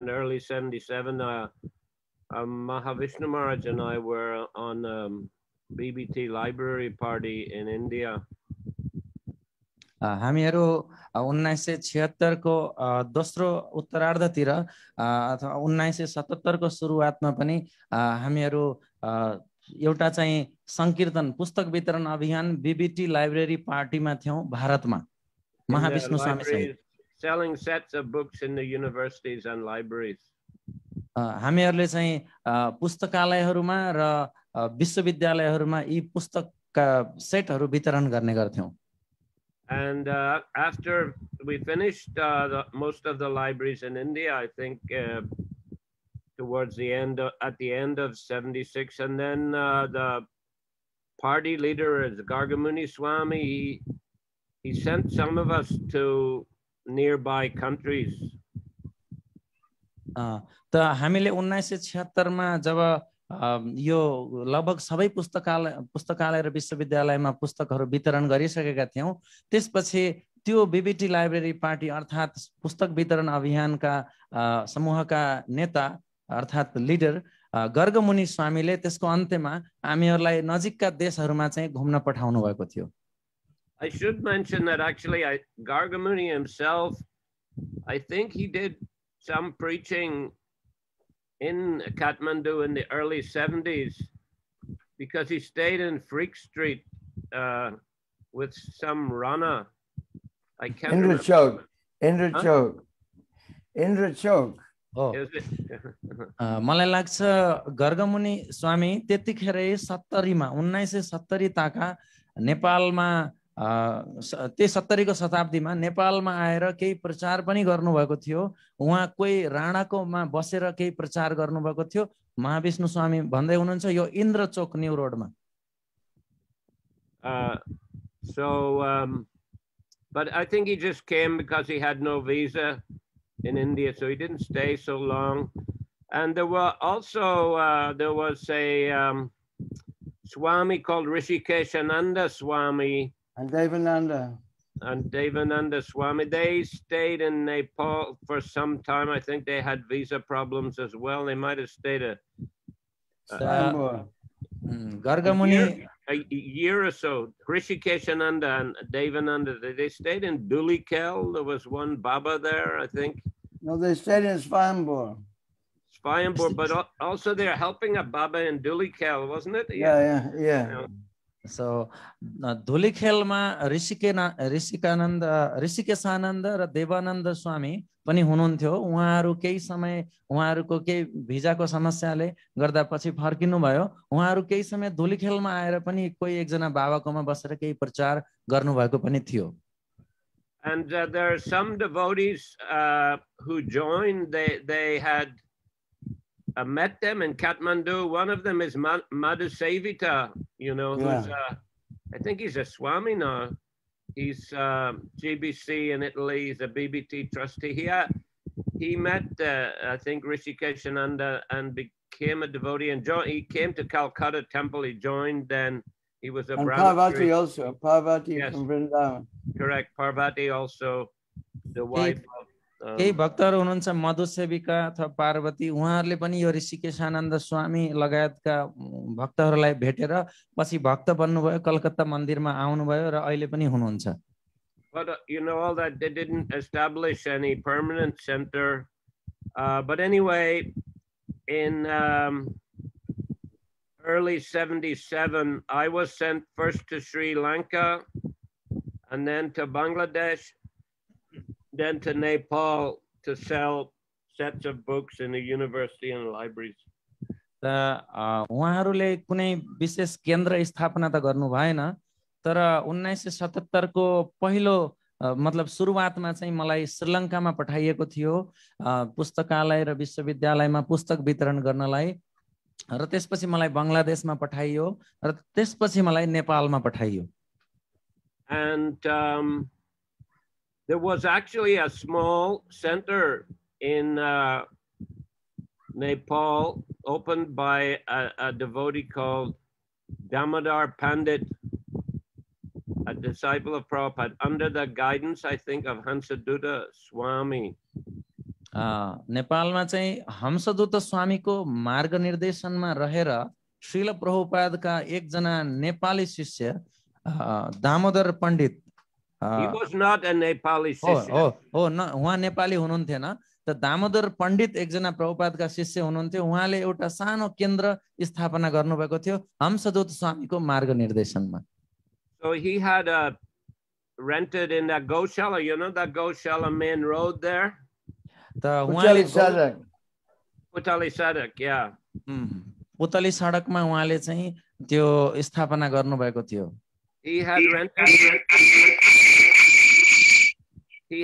in early 77, Mahavishnu Maharaj and I were on BBT library party in India. हामीहरू 1976 को दोस्रो उत्तरार्धतिर अथवा 1977 को सुरुवातमा पनि हामीहरू एउटा चाहिँ संकीर्तन पुस्तक वितरण अभियान बीबीटी लाइब्रेरी पार्टीमा थियौं भारतमा महाविष्णु स्वामी सहित selling sets of books in the universities and libraries. हामीहरूले चाहिँ पुस्तकालयहरुमा र विश्वविद्यालयहरुमा यी पुस्तकका सेटहरु वितरण गर्ने गर्थ्यौं. And after we finished most of the libraries in India, I think towards the end, at the end of 76, and then the party leader is Gargamuni Swami. He sent some of us to nearby countries. त हामीले 1976 मा जब यो लगभग सबै पुस्तकालय र विश्वविद्यालयमा पुस्तकहरु वितरण गरिसकेका थियौं. त्यसपछि त्यो बीबीटी लाइब्रेरी पार्टी अर्थात पुस्तक वितरण अभियानका समूहका नेता अर्थात लिडर गर्गमुनि स्वामीले त्यसको अन्त्यमा हामीहरुलाई नजिकका देशहरुमा चाहिँ घुम्न पठाउनु भएको थियो. I should mention that actually Gargamuni himself, I think he did some preaching in Kathmandu in the early 70s because he stayed in Freak Street with some Rana. I can't remember. Indra Chok. Oh. मलाई लाग्छ गर्गमुनि स्वामी त्यतिखेरै 70 मा 1970 ताका नेपालमा त्यो 70 को शताब्दीमा नेपालमा आएर केही प्रचार पनि गर्नुभएको थियो. उहाँ कोही राणाकोमा बसेर केही प्रचार गर्नुभएको थियो. महाविष्णु स्वामी भन्दै हुनुहुन्छ यो इन्द्र चोक न्यू रोडमा. But I think he just came because he had no visa in India, so he didn't stay so long. And there were also there was a Swami called Rishikeshananda Swami. And Devananda. And Devananda Swami. They stayed in Nepal for some time. I think they had visa problems as well. They might have stayed a year or so. Rishikeshananda and Devananda, they stayed in Dhulikhel. There was one Baba there, I think. No, they stayed in Svayambur. Svayambur, but also they're helping a Baba in Dhulikhel, wasn't it? Yeah. So धुलिखेलमा ऋषिकेशानन्द र देवानन्द स्वामी पनि हुनुहुन्थ्यो. उहाँहरु केही समय उहाँहरुको केही भिजाको समस्याले गर्दा पछि फर्किनु भयो. उहाँहरु केही समय धुलिखेलमा आएर पनि कोही एकजना बाबाकोमा बसेर केही प्रचार गर्नुभएको पनि थियो. And there are some devotees who joined. They had met them in Kathmandu. One of them is Madhusevita, you know, who's I think he's a Swami now. He's GBC in Italy. He's a BBT trustee. He met I think Rishikeshananda and became a devotee. And he came to Calcutta temple. He joined then. He was a Parvati also. Parvati from Vrindavan. Correct. Parvati also, the wife of केही भक्तहरु हुनुहुन्छ मधुसेविका अथवा पार्वती. उहाँहरुले पनि यो ऋषिकेशानन्द स्वामी लगायतका भक्तहरुलाई भेटेर पछि भक्त बन्नुभयो. कलकत्ता मन्दिरमा आउनुभयो र अहिले पनि हुनुहुन्छ. But you know all that they didn't establish any permanent center. But anyway, in early 77, I was sent first to Sri Lanka and then to Bangladesh, then to Nepal to sell sets of books in the university and libraries. उहाँहरुले कुनै विशेष केन्द्र स्थापना त गर्नु भएन, तर 1977 को पहिलो मतलब सुरुवातमा चाहिँ मलाई श्रीलङ्कामा पठाइएको थियो पुस्तकालय र विश्वविद्यालयमा पुस्तक वितरण गर्नलाई, र त्यसपछि मलाई बंगलादेशमा पठाइयो र त्यसपछि मलाई नेपालमा पठाइयो. And there was actually a small center in Nepal opened by a devotee called Damodar Pandit, a disciple of Prabhupada, under the guidance, I think, of Hansadutta Swami. नेपालमा चाहिँ हंसदूत स्वामीको मार्ग निर्देशनमा रहेर श्रील प्रभुपादका एकजना नेपाली शिष्य Damodar Pandit He was not a Nepali हो Sishya. हो हो न उहाँ नेपाली हुनुहुन्थेन त दामोदर पण्डित एकजना प्रभुपादका शिष्य हुनुहुन्थ्यो उहाँले एउटा सानो केन्द्र स्थापना गर्नुभएको थियो हंसदूत स्वामीको मार्ग निर्देशनमा So he had rented in that Goshala, you know that Goshala main road there? त उहाँले Putali Sadak, yeah. पुतली सडकमा उहाँले चाहिँ त्यो स्थापना गर्नुभएको थियो He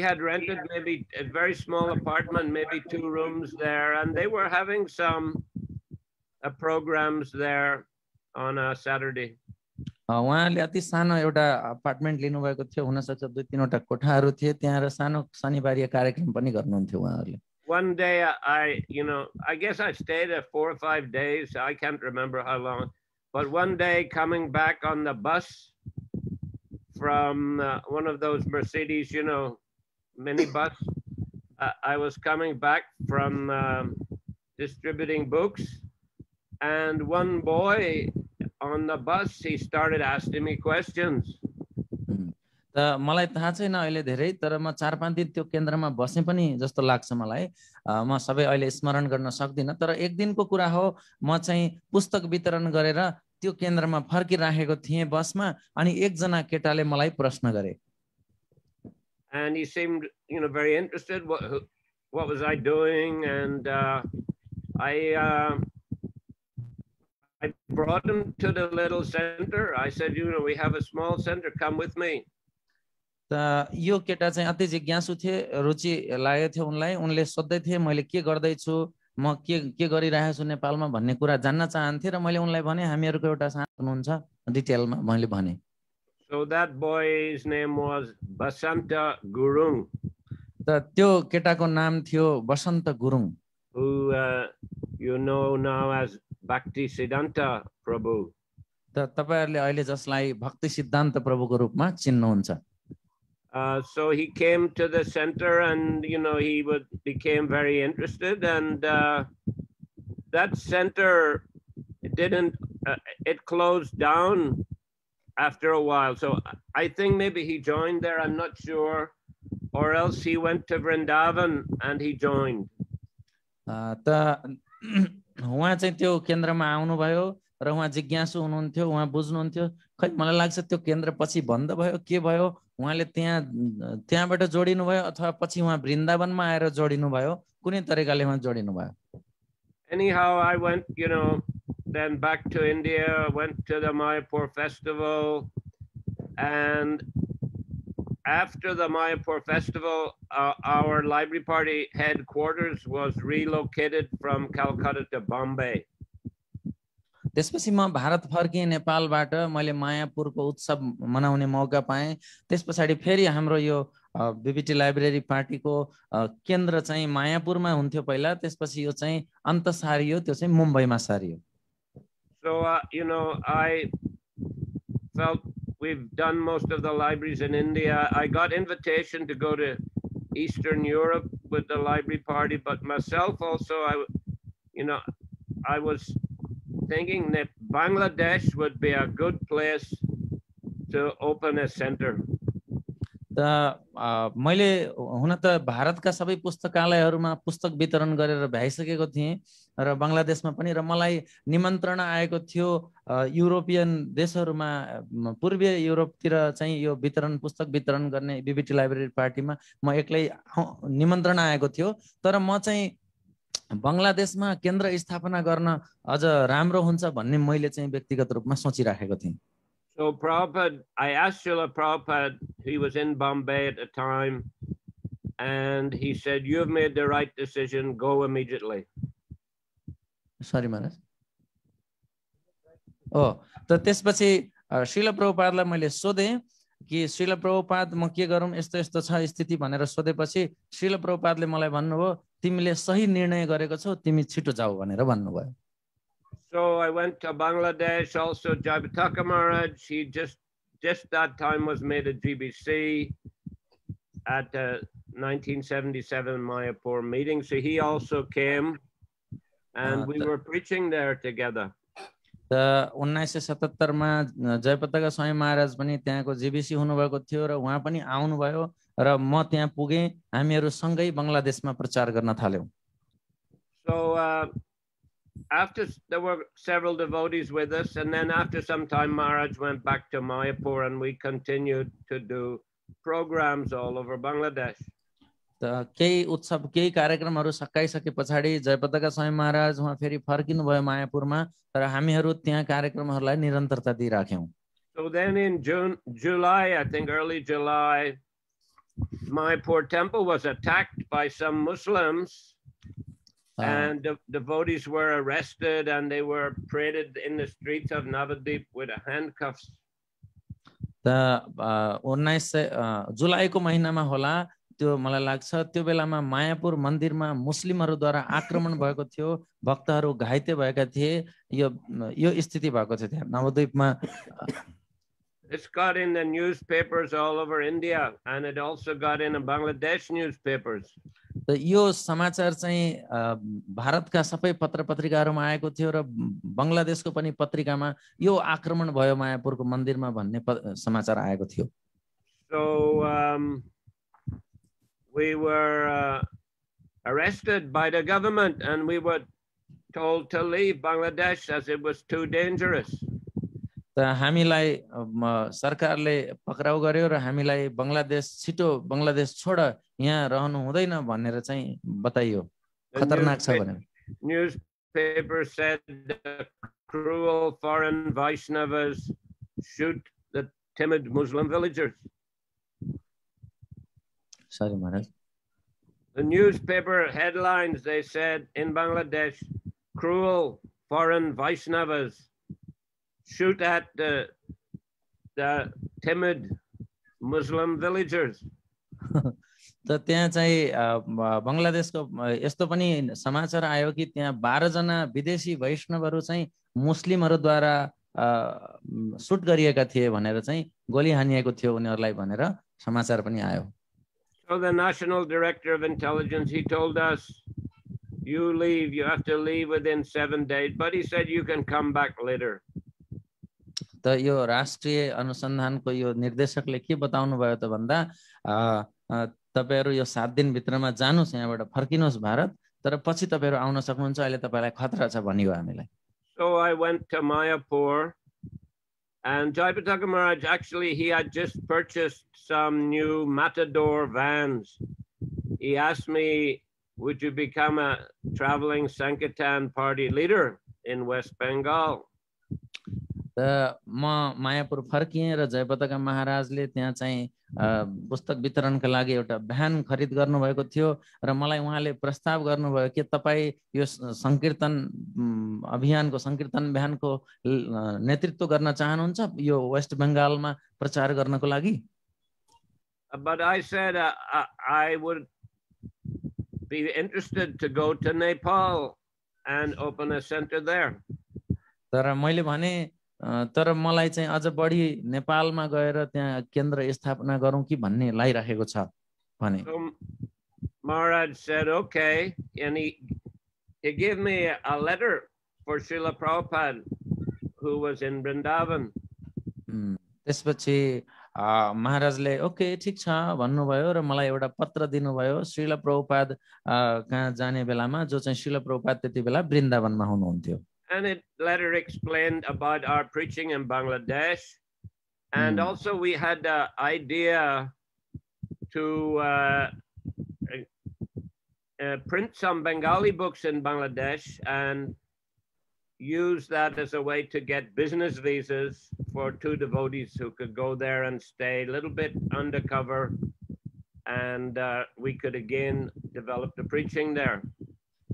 had rented maybe a very small apartment, maybe 2 rooms there, and they were having some programs there on a Saturday. उहाँले अति सानो एउटा अपार्टमेन्ट लिनुभएको थियो हुन सक्छ 2-3वटा कोठाहरू थिए त्यहाँ र सानो शनिबारीय कार्यक्रम पनि गर्नुहुन्थ्यो उहाँहरूले One day I guess I stayed there 4 or 5 days. I can't remember how long. But one day coming back on the bus from one of those Mercedes, minibus, I was coming back from distributing books, and one boy on the bus, he started asking me questions. त मलाई थाहा छैन अहिले धेरै तर म 4-5 दिन त्यो केन्द्रमा बसे पनि जस्तो लाग्छ मलाई म सबै अहिले स्मरण गर्न सक्दिन तर एक दिनको कुरा हो म चाहिँ पुस्तक वितरण गरेर त्यो केन्द्रमा फर्किराखेको थिएँ बसमा अनि एकजना केटाले मलाई प्रश्न गरे And he seemed very interested. What was I doing? And I brought him to the little center. I said, we have a small center, come with me. त यो केटा चाहिँ अति जिज्ञासु थिए रुचि लागेको थियो उनलाई उनले सोध्दै थिए मैले के गर्दै छु म के गरिरहेको छु नेपालमा भन्ने कुरा जान्न चाहन्थे र मैले उनलाई भने हामीहरुको एउटा सानो हुनुहुन्छ डिटेलमा मैले भने So that boy's name was Basanta Gurung. त त्यो केटाको नाम थियो बसन्त Gurung who you know now as Bhakti Siddhanta Prabhu. त तपाईहरुले अहिले जसलाई भक्ति सिद्धान्त प्रभुको रूपमा चिन्नुहुन्छ So he came to the center and he became very interested, and that center it closed down after a while. So I think maybe he joined there, I'm not sure, or else he went to Vrindavan and he joined. त उहाँ चाहिँ त्यो केन्द्रमा आउनुभयो र उहाँ जिज्ञासु हुनुहुन्थ्यो उहाँ बुझ्नुहुन्थ्यो खै मलाई लाग्छ त्यो केन्द्र पछि बन्द भयो के भयो उहाँले त्यहाँबाट जोडिनु भयो अथवा पछि उहाँ वृन्दावनमा आएर जोडिनु भयो कुनै तरिकाले उहाँ जोडिनु भयो Anyhow, I went then back to India, went to the Mayapur festival, and after the Mayapur festival, our library party headquarters was relocated from Calcutta to Bombay. त्यसपछि म भारत फर्किए नेपालबाट मैले मायापुरको उत्सव मनाउने मौका पाएँ त्यसपछि फेरि हाम्रो यो बीबीटी लाइब्रेरी पार्टीको केन्द्र चाहिँ मायापुरमा हुन्थ्यो पहिला त्यसपछि यो चाहिँ अन्त सारियो त्यो चाहिँ मुम्बईमा सारियो So I felt we've done most of the libraries in India. I got invitation to go to Eastern Europe with the library party, but myself also I was thinking that Bangladesh would be a good place to open a center. त मैले हुन त भारतका सबै पुस्तकालयहरुमा पुस्तक वितरण गरेर भ्याइसकेको थिएँ र बंगलादेशमा पनि र मलाई निमन्त्रणा आएको थियो युरोपियन देशहरुमा पूर्वीय युरोपतिर चाहिँ यो वितरण पुस्तक वितरण गर्ने बीबीटी लाइब्रेरी पार्टीमा म एक्लै निमन्त्रणा आएको थियो तर म चाहिँ बंगलादेशमा केन्द्र स्थापना गर्न अझ राम्रो हुन्छ भन्ने मैले चाहिँ व्यक्तिगत रूपमा सोचिराखेको थिएँ So Prabhupada, I asked Srila Prabhupada, he was in Bombay at the time, and he said, "You've made the right decision, go immediately." Sorry, Maharaj. Oh, त त्यसपछि श्रील प्रभुपादलाई मैले सोधे कि श्रील प्रभुपाद म के गरौँ यस्तो यस्तो छ स्थिति भनेर सोधेपछि श्रील प्रभुपादले मलाई भन्नुभयो तिमीले सही निर्णय गरेको छौ तिमी छिटो जाऊ भनेर भन्नुभयो So I went to Bangladesh, also Jayapataka Maharaj. He just that time was made a GBC at 1977 Mayapur meeting. So he also came, and we were preaching there together. त 1977 मा जयपताका स्वामी महाराज पनि त्यहाँको जीबीसी हुनुभएको थियो र उहाँ पनि आउनुभयो र म त्यहाँ पुगे, हामीहरू सँगै बङ्गलादेशमा प्रचार गर्न थाल्यौं. So after there were several devotees with us, and then after some time Maharaj went back to Mayapur and we continued to do programs all over Bangladesh. त केही उत्सव केही कार्यक्रमहरू सकाइसके पछाडि जयपताका स्वामी महाराज उहाँ फेरि फर्किनु भयो मायापुरमा र हामीहरू त्यहाँ कार्यक्रमहरूलाई निरन्तरता दिइराख्यौं. So then in July, I think early July, Mayapur temple was attacked by some Muslims, and the devotees were arrested and they were paraded in the streets of Navadip with handcuffs. त 19 जुलाईको महिनामा होला त्यो मलाई लाग्छ, त्यो बेलामा मायापुर मन्दिरमा मुस्लिमहरूद्वारा आक्रमण भएको थियो, भक्तहरू घाइते भएका थिए, यो स्थिति भएको थियो त्यहाँ नवद्वीपमा. It's got in the newspapers all over India, and it also got in the Bangladesh newspapers. त यो समाचार चाहिँ भारतका सबै पत्रपत्रिकाहरूमा आएको थियो र बङ्गलादेशको पनि पत्रिकामा यो आक्रमण भयो मायापुरको मन्दिरमा भन्ने समाचार आएको थियो. So we were arrested by the government and we were told to leave Bangladesh as it was too dangerous. त हामीलाई सरकारले पक्राउ गर्यो र हामीलाई बङ्गलादेश छिटो बङ्गलादेश छोड, यहाँ रहनु हुँदैन भनेर चाहिँ बताइयो, खतरनाक छ भनेर. Newspaper said the cruel foreign Vaishnavas shoot the timid Muslim villagers. Sorry, Maharaj. The newspaper headlines, they said in Bangladesh, cruel foreign Vaishnavas shoot at the timid Muslim villagers. त त्यहाँ चाहिँ बङ्गलादेशको यस्तो पनि समाचार आयो कि त्यहाँ 12 जना विदेशी वैष्णवहरू चाहिँ मुस्लिमहरूद्वारा सुट गरिएका थिए भनेर चाहिँ गोली हानिएको थियो उनीहरूलाई भनेर समाचार पनि आयो. So the National Director of Intelligence, he told us, you have to leave within 7 days, but he said you can come back later. त यो राष्ट्रिय अनुसन्धानको यो निर्देशकले के बताउनु भयो त भन्दा तपाईहरु यो 7 दिन भित्रमा जानुस्, यहाँबाट फर्किनुस् भारत, तर पछि तपाईहरु आउन सक्नुहुन्छ, अहिले तपाईलाई खतरा छ भनियो हामीलाई. So I went to Mayapur, and Jayapataka Maharaj, actually he had just purchased some new Matador vans. He asked me, would you become a traveling Sankirtan party leader in West Bengal? त म मायापुर फर्किएँ र जयपताका महाराजले त्यहाँ चाहिँ पुस्तक वितरणका लागि एउटा van खरिद गर्नुभएको थियो र मलाई उहाँले प्रस्ताव गर्नुभयो कि तपाई यो संकीर्तन अभियानको संकीर्तन भ्यानको नेतृत्व गर्न चाहनुहुन्छ यो वेस्ट बंगालमा प्रचार गर्नको लागि. But I said I would be interested to go to Nepal and open a center there. तर मैले भने तर मलाई चाहिँ अझ बढी नेपालमा गएर त्यहाँ केन्द्र स्थापना गरौँ कि भन्ने लागिराखेको छ भने. So Maharaj said okay, and he gave me a letter for Srila Prabhupada who was in Vrindavan. त्यसपछि महाराजले ओके ठीक छ भन्नुभयो र मलाई एउटा पत्र दिनुभयो श्रील प्रभुपाद कहाँ जाने बेलामा, जो चाहिँ श्रील प्रभुपाद त्यति बेला वृन्दावनमा हुनुहुन्थ्यो. And it later explained about our preaching in Bangladesh, and also we had the idea to print some Bengali books in Bangladesh and use that as a way to get business visas for 2 devotees who could go there and stay a little bit undercover, and we could again develop the preaching there.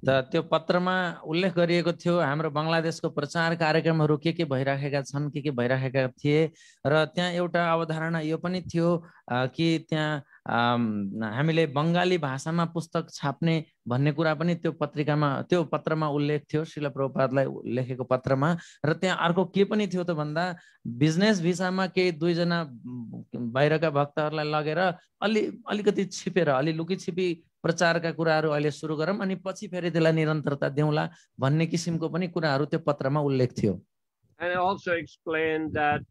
त त्यो पत्रमा उल्लेख गरिएको थियो हाम्रो बङ्गलादेशको प्रचार कार्यक्रमहरू के भइराखेका छन्, के भइराखेका थिए, र त्यहाँ एउटा अवधारणा यो पनि थियो कि त्यहाँ हामीले बङ्गाली भाषामा पुस्तक छाप्ने भन्ने कुरा पनि त्यो पत्रिकामा त्यो पत्रमा उल्लेख थियो, श्रील प्रभुपादलाई लेखेको पत्रमा। र त्यहाँ अर्को के पनि थियो त भन्दा बिजनेस भिसामा केही दुईजना बाहिरका भक्तहरूलाई लगेर अलिकति छिपेर अलि लुकी छिपी प्रचारका कुराहरू अहिले सुरु गरौँ अनि पछि फेरि त्यसलाई निरन्तरता देऊला भन्ने किसिमको पनि कुराहरू त्यो पत्रमा उल्लेख थियो। And I also explained that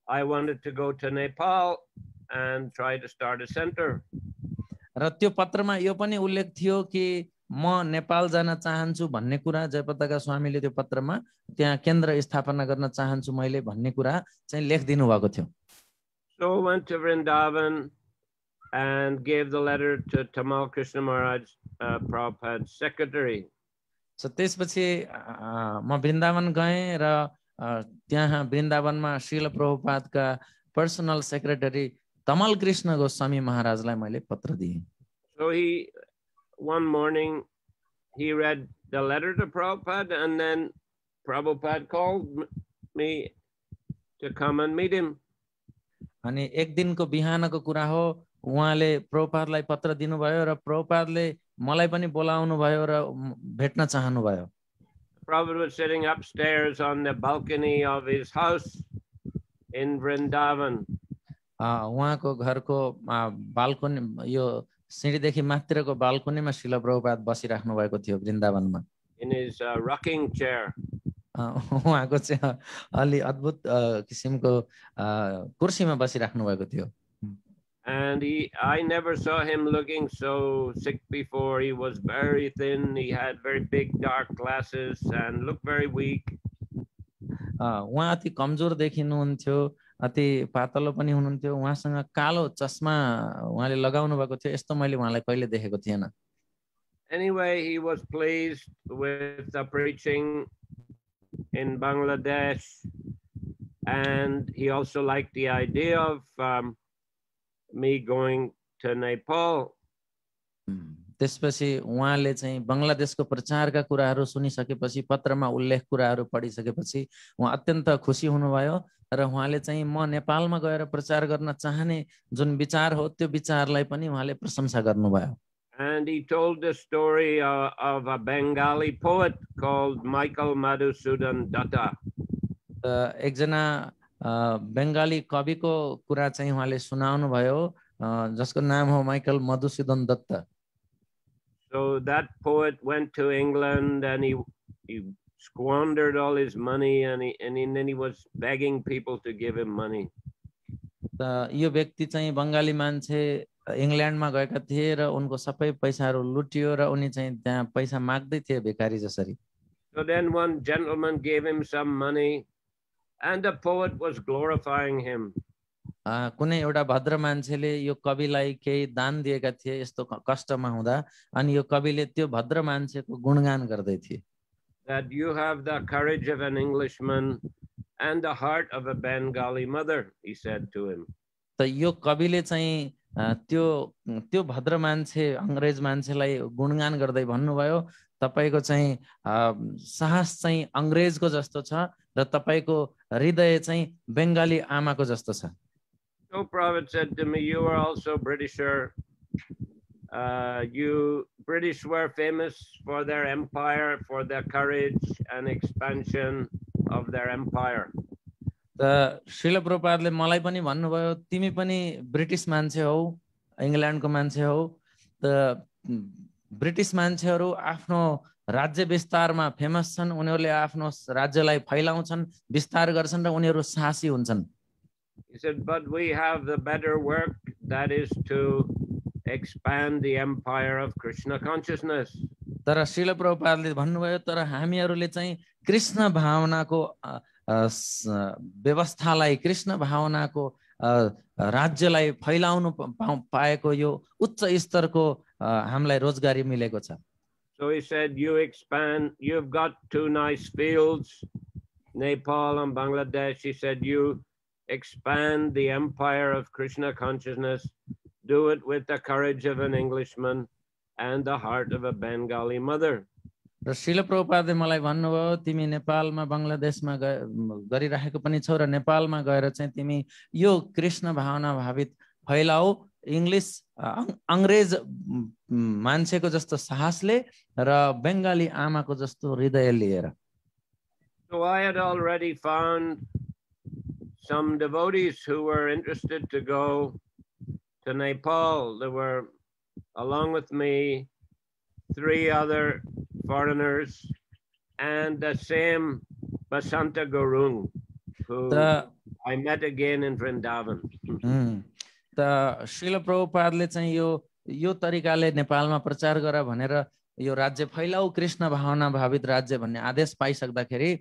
I wanted to go to Nepal and try to start a center. र त्यो पत्रमा यो पनि उल्लेख थियो कि म नेपाल जान चाहन्छु भन्ने कुरा जयपताका स्वामीले त्यो पत्रमा त्यहाँ केन्द्र स्थापना गर्न चाहन्छु मैले भन्ने कुरा चाहिँ लेखिदिनु भएको थियो। So went to Vrindavan and gave the letter to Tamal Krishna Maharaj, Prabhupada's secretary. So त्यसपछि म वृन्दावन गएँ र त्यहाँ वृन्दावनमा श्रील प्रभुपादका पर्सनल सेक्रेटरी तमल कृष्ण गोस्वामी महाराजलाई मैले पत्र दिएँ। So one morning he read the letter to Prabhupada and then Prabhupada called me to come and meet him. अनि एक दिनको बिहानको कुरा हो, उहाँले प्रभुपादलाई पत्र दिनुभयो र प्रभुपादले मलाई पनि बोलाउनु भयो र भेट्न चाहनु भयो। Prabhupada was sitting upstairs on the balcony of his house in Vrindavan. उहाँको घरको बाल्कनी यो सिँढीदेखि माथिरको बाल्कनीमा श्रील प्रभुपाद बसिराख्नु भएको थियो वृन्दावनमा। In his rocking chair. उहाँको चाहिँ अलि अद्भुत किसिमको कुर्सीमा बसिराख्नु भएको थियो। And I never saw him looking so sick before. He was very thin. He had very big dark glasses and looked very weak. उहाँ अति कमजोर देखिनुहुन्थ्यो, अति पातलो पनि हुनुहुन्थ्यो। उहाँसँग कालो चस्मा उहाँले लगाउनु भएको थियो, यस्तो मैले उहाँलाई कहिले देखेको थिएन। Anyway, he was pleased with the preaching in Bangladesh, and he also liked the idea of me going to Nepal. त्यसपछि उहाँले चाहिँ बङ्गलादेशको प्रचारका कुराहरू सुनिसकेपछि पत्रमा उल्लेख कुराहरू पढिसकेपछि उहाँ अत्यन्त खुसी हुनुभयो र उहाँले चाहिँ म नेपालमा गएर प्रचार गर्न चाहने जुन विचार हो त्यो विचारलाई पनि उहाँले प्रशंसा गर्नुभयो। And he told the story of a Bengali poet called Michael Madhusudan Datta. एकजना बङ्गाली कविको कुरा चाहिँ उहाँले सुनाउनु भयो जसको नाम हो Michael Madhusudan Dutt. So that poet went to England and he squandered all his money and then he was begging people to give him money. यो व्यक्ति चाहिँ बङ्गाली मान्छे इंग्ल्यान्डमा गएका थिए र उनको सबै पैसाहरू लुटियो र उनी चाहिँ त्यहाँ पैसा माग्दै थिए भिखारी जसरी। So then one gentleman gave him some money and the poet was glorifying him. कुनै एउटा भद्र मान्छेले यो कविलाई केही दान दिएका थिए यस्तो कष्टमा हुँदा अनि यो कविले त्यो भद्र मान्छेको गुणगान गर्दै थिए। That you have the courage of an Englishman and the heart of a Bengali mother, he said to him. त यो कविले चाहिँ त्यो भद्र मान्छे अंग्रेज मान्छेलाई गुणगान गर्दै भन्नुभयो तपाईको चाहिँ साहस चाहिँ अंग्रेजको जस्तो छ र तपाईको हृदय चाहिँ बंगाली आमाको जस्तो छ। So Prabhupada said to me, you are also Britisher. You British were famous for their empire, for their courage and expansion of their empire. त श्रील प्रभुपादले मलाई पनि भन्नुभयो तिमी पनि ब्रिटिश मान्छे हौ, इंग्ल्यान्डको मान्छे हौ, त ब्रिटिश मान्छेहरू आफ्नो राज्य विस्तारमा फेमस छन्, उनीहरूले आफ्नो राज्यलाई फैलाउँछन्, विस्तार गर्छन् र उनीहरू साहसी हुन्छन्। He said, but we have the better work, that is to expand the empire of Krishna consciousness. तर श्रील प्रभुपादले भन्नुभयो तर हामीहरूले चाहिँ कृष्ण भावनाको व्यवस्थालाई, कृष्ण भावनाको राज्यलाई फैलाउनु पाएको यो उच्च स्तरको हामीलाई रोजगारी मिलेको छ। So he said, you expand, you've got two nice fields, Nepal and Bangladesh. He said, you expand the empire of Krishna consciousness, do it with the courage of an Englishman and the heart of a Bengali mother. र श्रील प्रभुपादले मलाई भन्नुभयो तिमी नेपालमा बङ्गलादेशमा गरिरहेको पनि छौ र नेपालमा गएर चाहिँ तिमी यो कृष्ण भावना भावित फैलाऊ इंग्लिश अंग्रेज मान्छेको जस्तो साहसले र बंगाली आमाको जस्तो हृदय लिएर. So I had already found some devotees who were interested to go to Nepal. There were, along with me, 3 other foreigners and the same Basanta Gurung, who I met again in Vrindavan. त श्रील प्रभुपादले चाहिँ यो तरिकाले नेपालमा प्रचार गर भनेर यो राज्य फैलाऊ कृष्ण भावना भावित राज्य भन्ने आदेश पाइसक्दाखेरि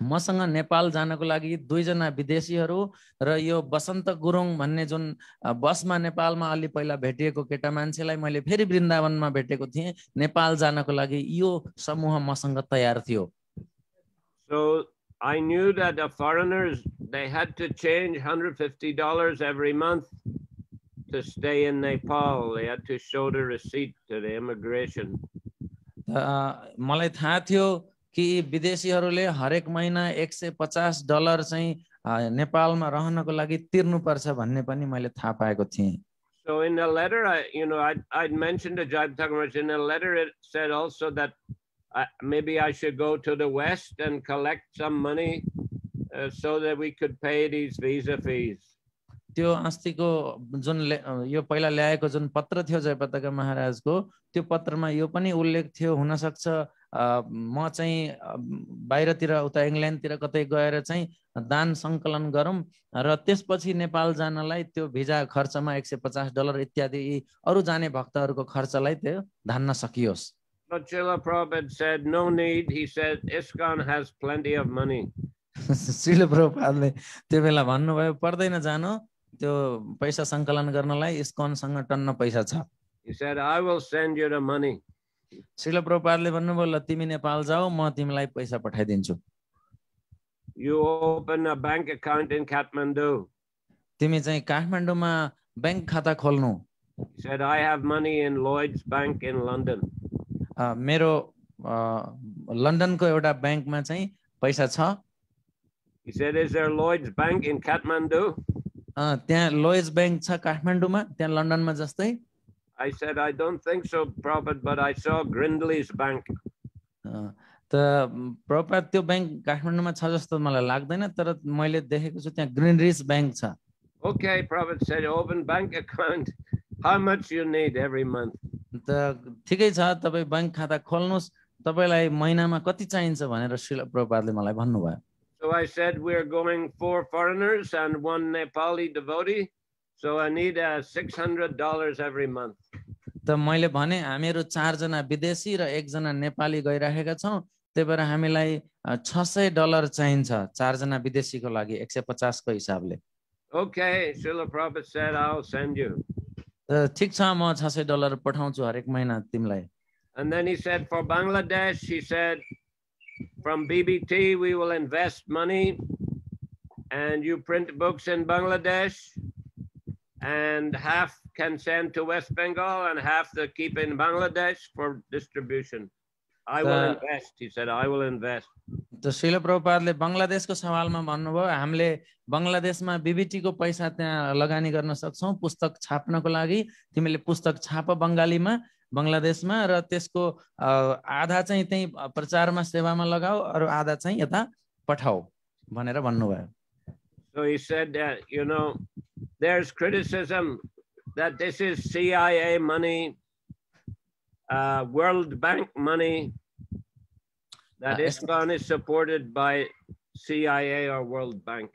मसँग नेपाल जानको लागि 2 जना विदेशीहरू र यो बसन्त गुरुङ भन्ने जुन बसमा नेपालमा अलि पहिला भेटिएको केटा मान्छेलाई मैले फेरि वृन्दावनमा भेटेको थिएँ. नेपाल जानको लागि यो समूह मसँग तयार थियो. So I knew that the foreigners, they had to change $150 every month to stay in Nepal. They had to show the receipt to the immigration. मलाई थाहा थियो कि विदेशीहरूले हरेक महिना $150 चाहिँ नेपालमा रहनको लागि तिर्नुपर्छ भन्ने पनि मैले थाहा पाएको थिएँ. So in the letter, I'd mentioned to Jai Thakur, in the letter it said also that maybe I should go to the West and collect some money so that we could pay these visa fees. त्यो अस्तिको जुन यो पहिला ल्याएको जुन पत्र थियो जयपताका महाराजको त्यो पत्रमा यो पनि उल्लेख थियो हुन सक्छ म चाहिँ बाहिरतिर उता इंग्ल्यान्डतिर कतै गएर चाहिँ दान संकलन गरौँ र त्यसपछि नेपाल जानलाई त्यो भिजा खर्चमा $150 इत्यादि अरु जाने भक्तहरुको खर्चलाई त्यो धान्न सकियोस्. But Srila Prabhupada said no need. He said ISKON has plenty of money. Srila प्रभुपादले त्यो बेला भन्नुभयो पर्दैन जानु त्यो पैसा संकलन गर्नलाई ISKON सँग टन्न पैसा छ. He said I will send you the money. Srila प्रभुपादले भन्नुभयो ल तिमी नेपाल जाऊ म तिमीलाई पैसा पठाइदिन्छु. You open a bank account in Kathmandu. तिमी चाहिँ काठमाडौँमा बैंक खाता खोल्नु. He said I have money in Lloyd's Bank in London. मेरो लन्डनको एउटा बैंकमा चाहिँ पैसा छ. He said is there Lloyd's Bank in Kathmandu? त्यहाँ लोयज बैंक छ काठमाडौँमा त्यहाँ लन्डनमा जस्तै. I said I don't think so Prabhupada, but I saw Grindley's Bank. त प्रभुपाद त्यो बैंक काठमाडौँमा छ जस्तो मलाई लाग्दैन तर मैले देखेको छु त्यहाँ ग्रिनरिज बैंक छ. Okay, Prabhupada said open bank account. How much you need every month? त ठिकै छ तपाई बैंक खाता खोल्नुस् तपाईलाई महिनामा कति चाहिन्छ भनेर श्रील प्रभुपादले मलाई भन्नुभयो. So I said we're going 4 foreigners and 1 Nepali devotee, so I need $600 every month. त मैले भने हामीहरु 4 जना विदेशी र 1 जना नेपाली गइराखेका छौं त्यही भएर हामीलाई $600 चाहिन्छ 4 जना विदेशीको लागि 150 को हिसाबले. Okay, Srila Prabhupada said I'll send you. ठीक छ म $600 पठाउँछु हरेक महिना तिमीलाई. And then he said for Bangladesh, he said from BBT we will invest money and you print books in Bangladesh and half can send to West Bengal and half to keep in Bangladesh for distribution. I will invest, he said, I will invest. त श्रील प्रभुपादले बंगलादेशको सवालमा भन्नुभयो हामीले बंगलादेशमा BBT को पैसा त्यहाँ लगानी गर्न सक्छौं पुस्तक छाप्नको लागि तिमीले पुस्तक छाप बंगालीमा बंगलादेशमा र त्यसको आधा चाहिँ त्यही प्रचारमा सेवामा लगाऊ अरु आधा चाहिँ यता पठाऊ भनेर भन्नुभयो. So he said that there's criticism that this is CIA money, World Bank money, that ISKON is supported by CIA or World Bank.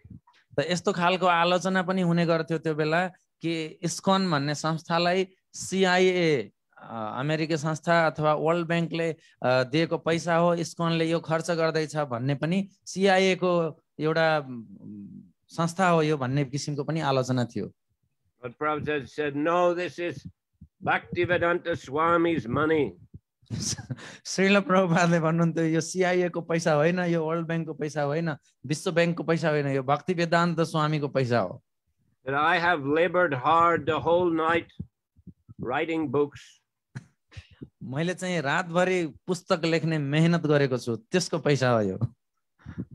त यस्तो खालको आलोचना पनि हुने गर्थ्यो त्यो बेला कि ISKON भन्ने संस्थालाई CIA अमेरिकी संस्था अथवा वर्ल्ड बैंकले दिएको पैसा हो ISKONले यो खर्च गर्दैछ भन्ने पनि CIA को एउटा संस्था हो यो भन्ने किसिमको पनि आलोचना थियो. But Prabhupada said no, this is Bhaktivedanta Swami's money. Srila प्रभुपादले भन्नुहुन्थ्यो यो CIA को पैसा होइन यो वर्ल्ड बैंक को पैसा होइन विश्व बैंक को पैसा होइन यो भक्तिवेदान्त स्वामी को पैसा हो. That I have labored hard the whole night writing books. मैले चाहिँ रातभरि पुस्तक लेख्ने मेहनत गरेको छु त्यसको पैसा हो यो.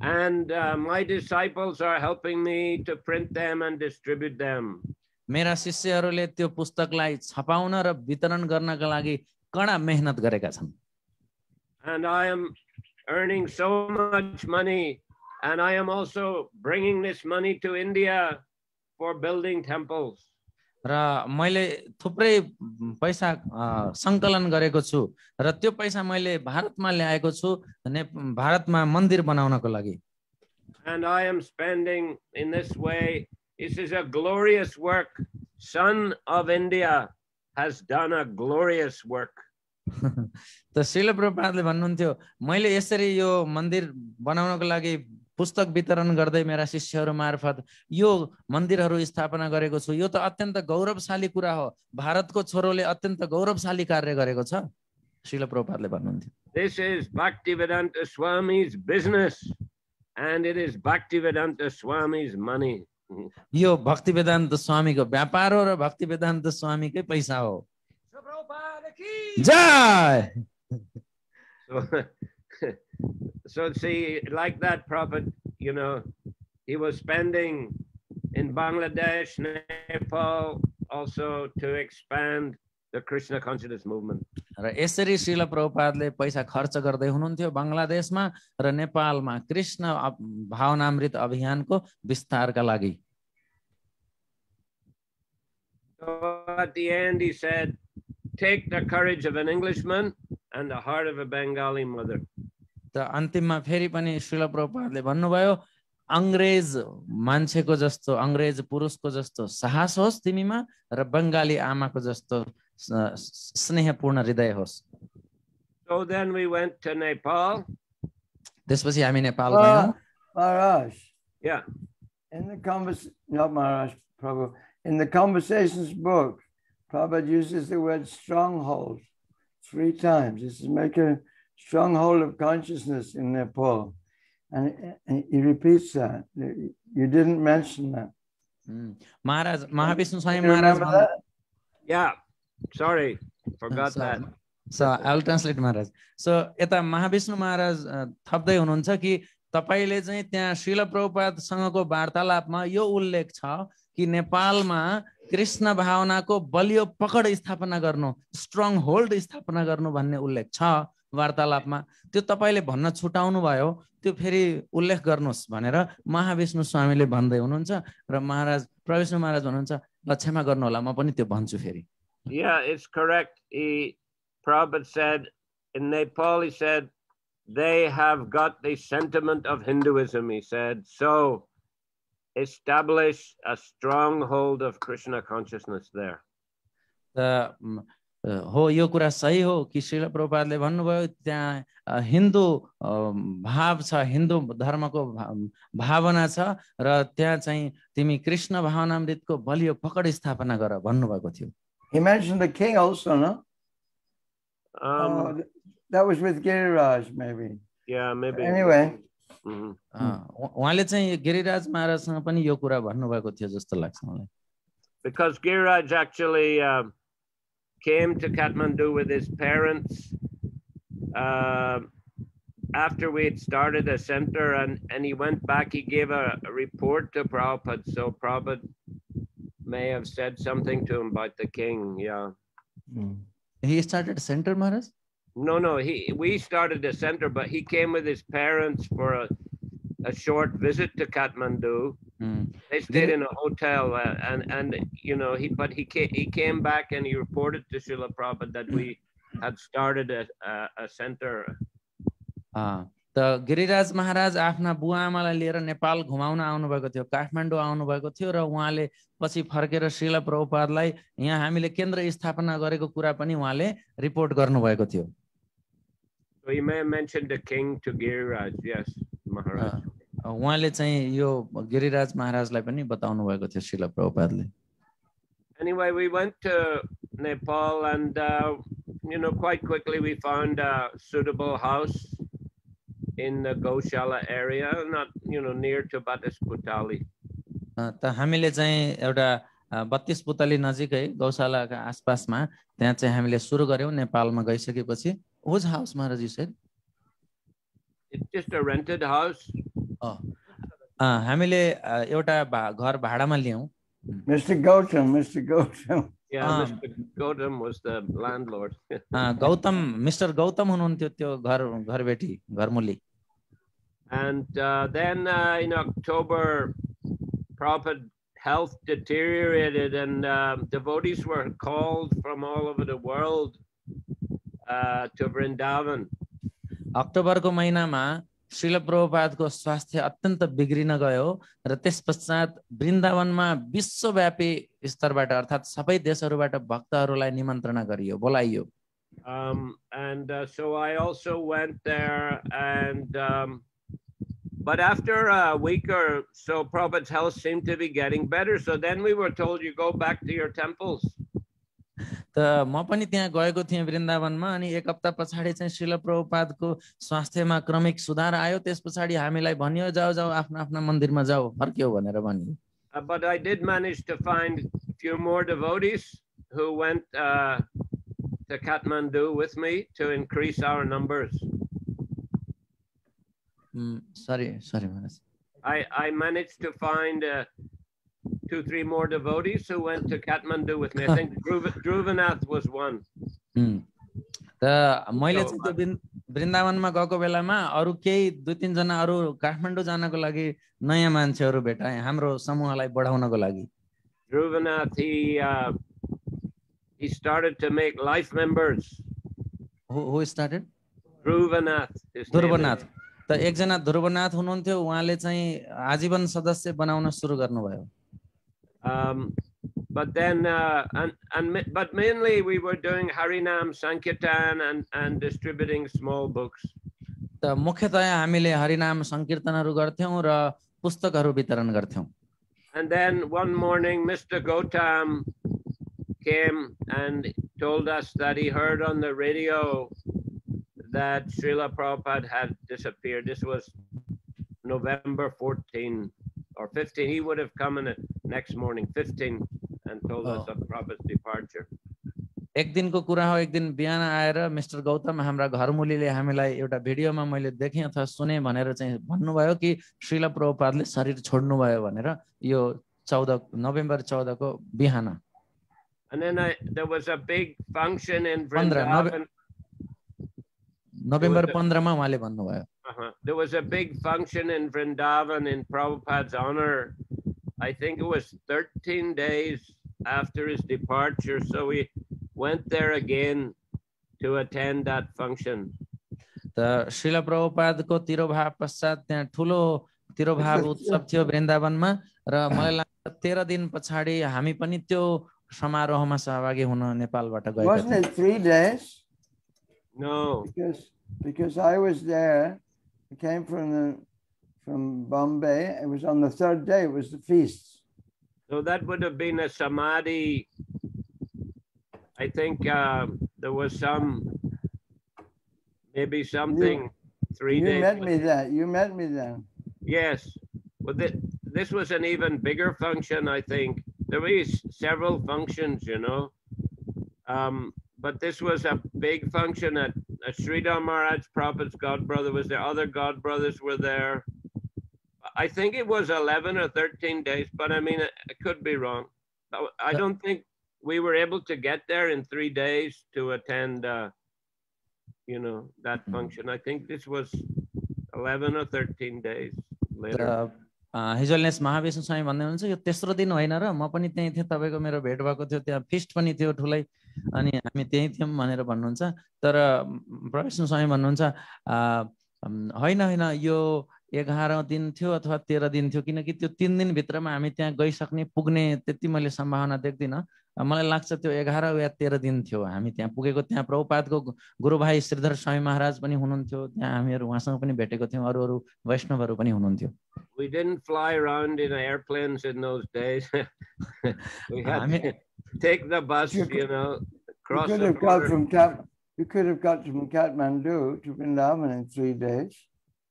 And my disciples are helping me to print them and distribute them. मेरा शिष्यहरूले त्यो पुस्तकलाई छपाउन र वितरण गर्नका लागि कडा मेहनत गरेका छन्। And I am earning so much money, and I am also bringing this money to India for building temples. र मैले थुप्रै पैसा सङ्कलन गरेको छु र त्यो पैसा मैले भारतमा ल्याएको छु भारतमा मन्दिर बनाउनको लागि। And I am spending in this way. This is a glorious work. Son of India has done a glorious work. त श्रील प्रभुपादले भन्नुहुन्थ्यो मैले यसरी यो मन्दिर बनाउनको लागि पुस्तक वितरण गर्दै मेरा शिष्यहरू मार्फत यो मन्दिरहरू स्थापना गरेको छु। यो त अत्यन्त गौरवशाली कुरा हो। भारतको छोरोले अत्यन्त गौरवशाली कार्य गरेको छ। श्रील प्रभुपादले भन्नुहुन्थ्यो This is Bhaktivedanta Swami's business, and it is Bhaktivedanta Swami's money. यो भक्तिवेदान्त स्वामीको व्यापार हो र भक्तिवेदान्त स्वामीकै पैसा हो। जय। So see, like that prophet, you know, he was spending in Bangladesh, Nepal, also to expand the Krishna consciousness movement. र यसरी श्रील प्रभुपादले पैसा खर्च गर्दै हुनुहुन्थ्यो बङ्गलादेशमा र नेपालमा कृष्ण भावनामृत अभियानको विस्तारका लागि। So at the end he said, take the courage of an Englishman and the heart of a Bengali mother. त अन्तिममा फेरि पनि श्रील प्रभुपादले भन्नुभयो अंग्रेज मान्छेको जस्तो अंग्रेज पुरुषको जस्तो साहस होस् तिमीमा र बंगाली आमाको जस्तो स्नेहपूर्ण हृदय होस्। So then we went to Nepal. त्यसपछि हामी Nepal गयौं। Maharaj. Yeah. In the not Maharaj, Prabhu. In the Conversations book, Prabhupada uses the word stronghold 3 times. He says, make a stronghold of consciousness in Nepal. And he repeats that. You didn't mention that. Maharaj, Mahavishnu Swami Maharaj. Maharaj. Yeah. Sorry, forgot that. So I will translate Maharaj. So यता महाविष्णु महाराज थप्दै हुनुहुन्छ कि तपाईले चाहिँ त्यहाँ श्रील प्रभुपादसँगको वार्तालापमा यो उल्लेख छ कि नेपालमा कृष्ण भावनाको बलियो पकड स्थापना गर्नु, स्ट्रङ होल्ड स्थापना गर्नु भन्ने उल्लेख छ वार्तालापमा। त्यो तपाईले भन्न छुटाउनु भयो, त्यो फेरि उल्लेख गर्नुस् भनेर महाविष्णु स्वामीले भन्दै हुनुहुन्छ र महाराज प्रविष्णु महाराज भन्नुहुन्छ ल क्षमा गर्नु होला, म पनि त्यो भन्छु फेरि। Yeah, it's correct. Prabhupada said in Nepal, he said, they have got the sentiment of Hinduism, he said, so establish a stronghold of Krishna consciousness there. हो यो कुरा सही हो कि श्रील प्रभुपादले भन्नुभयो त्यहाँ हिन्दू भाव छ, हिन्दू धर्मको भावना छ र त्यहाँ चाहिँ तिमी कृष्ण भावनामृतको बलियो पकड स्थापना गर भन्नुभएको थियो। He mentioned the king also, no? That was with Giriraj, maybe. Yeah, maybe. Anyway. उहाँले चाहिँ गिरिराज महाराजसँग पनि यो कुरा भन्नुभएको थियो जस्तो लाग्छ मलाई। Because Giriraj actually came to Kathmandu with his parents after we had started a center, and he went back, he gave a report to Prabhupada, so Prabhupada may have said something to him about the king, yeah. He started a center, Maharaj? No, we started a center, but he came with his parents for a short visit to Kathmandu. They stayed in a hotel, and you know, he came back and he reported to Srila Prabhupada that we had started a center. त गिरिराज महाराज आफ्ना बुवा आमालाई लिएर नेपाल घुमाउन आउनुभएको थियो, काठमाडौँ आउनुभएको थियो र उहाँले पछि फर्केर श्रील प्रभुपादलाई यहाँ हामीले केन्द्र स्थापना गरेको कुरा पनि उहाँले रिपोर्ट गर्नुभएको थियो। So he may have mentioned the king to Giriraj, yes, Maharaj. उहाँले चाहिँ यो गिरिराज महाराजलाई पनि बताउनु भएको थियो Srila प्रभुपादले। Anyway, we went to Nepal, and you know, quite quickly we found a suitable house in the Goshala area, not, you know, near to Batis Putali. त हामीले चाहिँ एउटा 32 पुतली नजिकै गौशालाका आसपासमा त्यहाँ चाहिँ हामीले सुरु गर्यौं। नेपालमा गइसकेपछि whose house, Maharaj, you said? It's just a rented house. हामीले एउटा घर भाडामा लियौं। Mr. Gautam. Yeah, Mr. Gautam was the landlord. Gautam mister Gautam हुनुहुन्थ्यो त्यो घरबेटी घरमुली. And then in October, Prabhupada's health deteriorated, and devotees were called from all over the world to Vrindavan. अक्टोबरको महिनामा श्रील प्रभुपादको स्वास्थ्य अत्यन्त बिग्रिन गयो र त्यस पश्चात वृन्दावनमा विश्वव्यापी स्तरबाट अर्थात् सबै देशहरूबाट भक्तहरूलाई निमन्त्रणा गरियो बोलाइयो. And so I also went there, and but after a week or so, Prabhupada's health seemed to be getting better. So then we were told, you go back to your temples. त म पनि त्यहाँ गएको थिएँ वृन्दावनमा अनि एक हप्ता पछाडि चाहिँ श्रील प्रभुपादको स्वास्थ्यमा क्रमिक सुधार आयो. त्यस पछाडि हामीलाई भनियो जाऊ जाऊ आफ्ना आफ्ना मन्दिरमा जाऊ फर्क्यौ भनेर भनियो. But I did manage to find a few more devotees who went to Kathmandu with me to increase our numbers. Sorry, Maharaj. I managed to find 2-3 more devotees who went to Kathmandu with me. I think Dhruvanath was one. त मैले चाहिँ त्यो वृन्दावनमा गएको बेलामा अरु केही 2-3 जना अरु काठमाडौँ जानको लागि नयाँ मान्छेहरु भेटाए हाम्रो समूहलाई बढाउनको लागि. Dhruvanath, he started to make life members. Who started? Dhruvanath. Dhruvanath. त एकजना ध्रुवनाथ हुनुहुन्थ्यो उहाँले चाहिँ आजीवन सदस्य बनाउन सुरु गर्नुभयो. But then but mainly we were doing Harinam Sankirtan and distributing small books. त मुख्यतया हामीले हरिनाम संकीर्तनहरु गर्थ्यौं र पुस्तकहरु वितरण गर्थ्यौं. And then one morning Mr. Gautam came and told us that he heard on the radio that Srila Prabhupada had disappeared. This was November 14 or 15. He would have come in the next morning, 15, and told us of Prabhupada's departure. एक दिनको कुरा हो. एक दिन बिहान आएर mister Gautam हाम्रा घरमुलीले हामीलाई एउटा भिडियोमा मैले देखेँ अथवा सुने भनेर चाहिँ भन्नुभयो कि श्रील प्रभुपादले शरीर छोड्नु भयो भनेर. यो नोभेम्बर 14 को बिहान. And then there was a big function in Vrindavan. November 15 मा उहाँले भन्नुभयो. There was a big function in Vrindavan in Prabhupada's honor. I think it was 13 days after his departure. So we went there again to attend that function. त श्रील प्रभुपादको तिरोभाव पश्चात त्यहाँ ठुलो तिरोभाव उत्सव थियो वृन्दावनमा र मलाई लाग्छ 13 दिन पछाडी हामी पनि त्यो समारोहमा सहभागी हुन नेपालबाट गएका थियौं. Wasn't it 3 days? No. Because I was there. I came from Bombay. It was on the 3rd day. It was the feast. So that would have been a samadhi. I think there was maybe something 3 days. You met me then. Yes. Well, this was an even bigger function, I think. There were several functions, you know. But this was a big function at Sridhar Maharaj, Prabhupada's godbrother was there. Other godbrothers were there. I think it was 11 or 13 days, but I mean, I could be wrong. I don't think we were able to get there in 3 days to attend, that function. I think this was 11 or 13 days later. हिजोलेस Mahavishnu स्वामी भन्दै हुनुहुन्छ यो तेस्रो दिन होइन र म पनि त्यही थिएँ तपाईको मेरो भेट भएको थियो त्यहाँ फिस्ट पनि थियो ठुलै अनि हामी त्यही थियौं भनेर भन्नुहुन्छ. तर प्रविष्णु स्वामी भन्नुहुन्छ होइन यो 11औं दिन थियो अथवा 13 दिन थियो किनकि त्यो 3 दिन भित्रमा हामी त्यहाँ गइसक्ने पुग्ने त्यति मैले सम्भावना देख्दिन. मलाई लाग्छ त्यो 11 या 13 दिन थियो हामी त्यहाँ पुगेको. त्यहाँ प्रभुपादको गुरुभाइ श्रीधर स्वामी महाराज पनि हुनुहुन्थ्यो त्यहाँ हामीहरु उहाँसँग पनि भेटेको थियौं. अरु वैष्णवहरु पनि हुनुहुन्थ्यो. We didn't fly around in airplanes in those days. We had to take the bus, cross the border. You could have got from Kathmandu to Vrindavan in 3 days.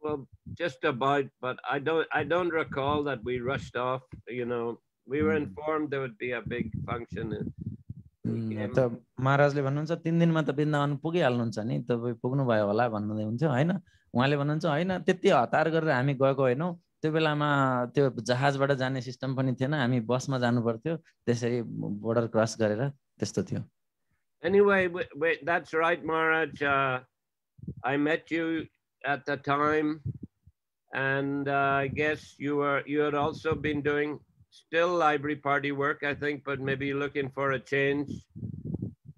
Well, just about, but I don't recall that we rushed off. We were informed there would be a big function. त महाराजले भन्नुहुन्छ 3 दिनमा त वृन्दावन पुगिहाल्नुहुन्छ नि तपाई पुग्नु भयो होला भन्नुहुँदै हुन्थ्यो हैन. उहाँले भन्नुहुन्छ हैन त्यति हतार गरेर हामी गएको हैनौ त्यो बेलामा त्यो जहाजबाट जाने सिस्टम पनि थिएन, हामी बसमा जानु पर्थ्यो, त्यसरी बोर्डर क्रस गरेर त्यस्तो थियो। Anyway, that's right, Maharaj. I met you at the time, and I guess you had also been doing still library party work, I think, but maybe looking for a change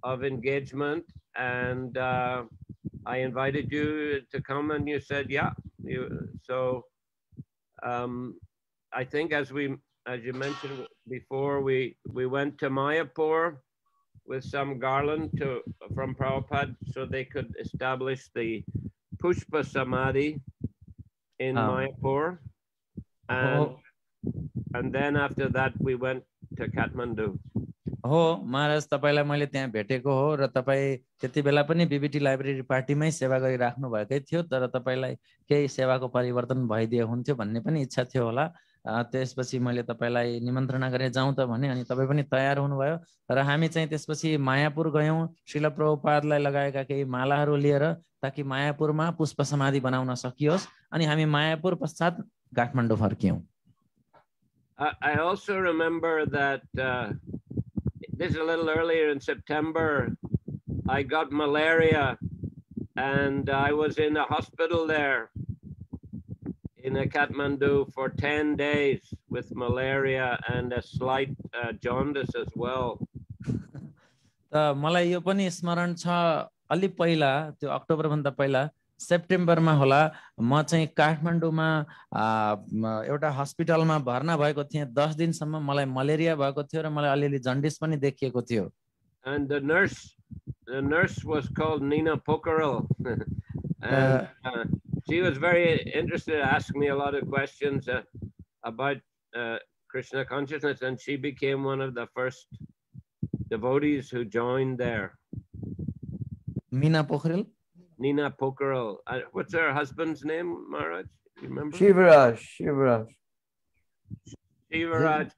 of engagement. And I invited you to come, and you said, yeah. So I think as you mentioned before, we went to Mayapur with some garland from Prabhupada so they could establish the Pushpa Samadhi in Mayapur. And then after that we went to Kathmandu. हो महाराज, तपाईलाई मैले त्यहाँ भेटेको हो र तपाईँ त्यति बेला पनि BBT library पार्टीमै सेवा गरिराख्नु भएकै थियो, तर तपाईलाई केही सेवाको परिवर्तन भइदिए हुन्थ्यो भन्ने पनि इच्छा थियो होला। त्यसपछि मैले तपाईलाई निमन्त्रणा गरे जाउँ त भने, अनि तपाईँ पनि तयार हुनुभयो र हामी चाहिँ त्यसपछि मायापुर गयौँ श्रील प्रभुपादलाई लगाएका केही मालाहरू लिएर, ताकि मायापुरमा पुष्प समाधि बनाउन सकियोस्, अनि हामी मायापुर पश्चात Kathmandu फर्कियौँ। I also remember that this is a little earlier in September, I got malaria and I was in a hospital there in Kathmandu for 10 days with malaria and a slight jaundice as well. त मलाई यो पनि स्मरण छ, अलि पहिला त्यो October भन्दा पहिला सेप्टेम्बरमा होला, म चाहिँ काठमाडौँमा एउटा हस्पिटलमा भर्ना भएको थिएँ। 10 दिनसम्म मलाई मलेरिया भएको थियो र मलाई अलिअलि जन्डिस पनि देखिएको थियो। And the nurse was called Nina Pokarel. And she was very interested, asked me a lot of questions about Krishna consciousness, and she became one of the first devotees who joined there. Nina Pokarel? Nina Pokarel. What's her husband's name, Maharaj? You remember? Shivaraj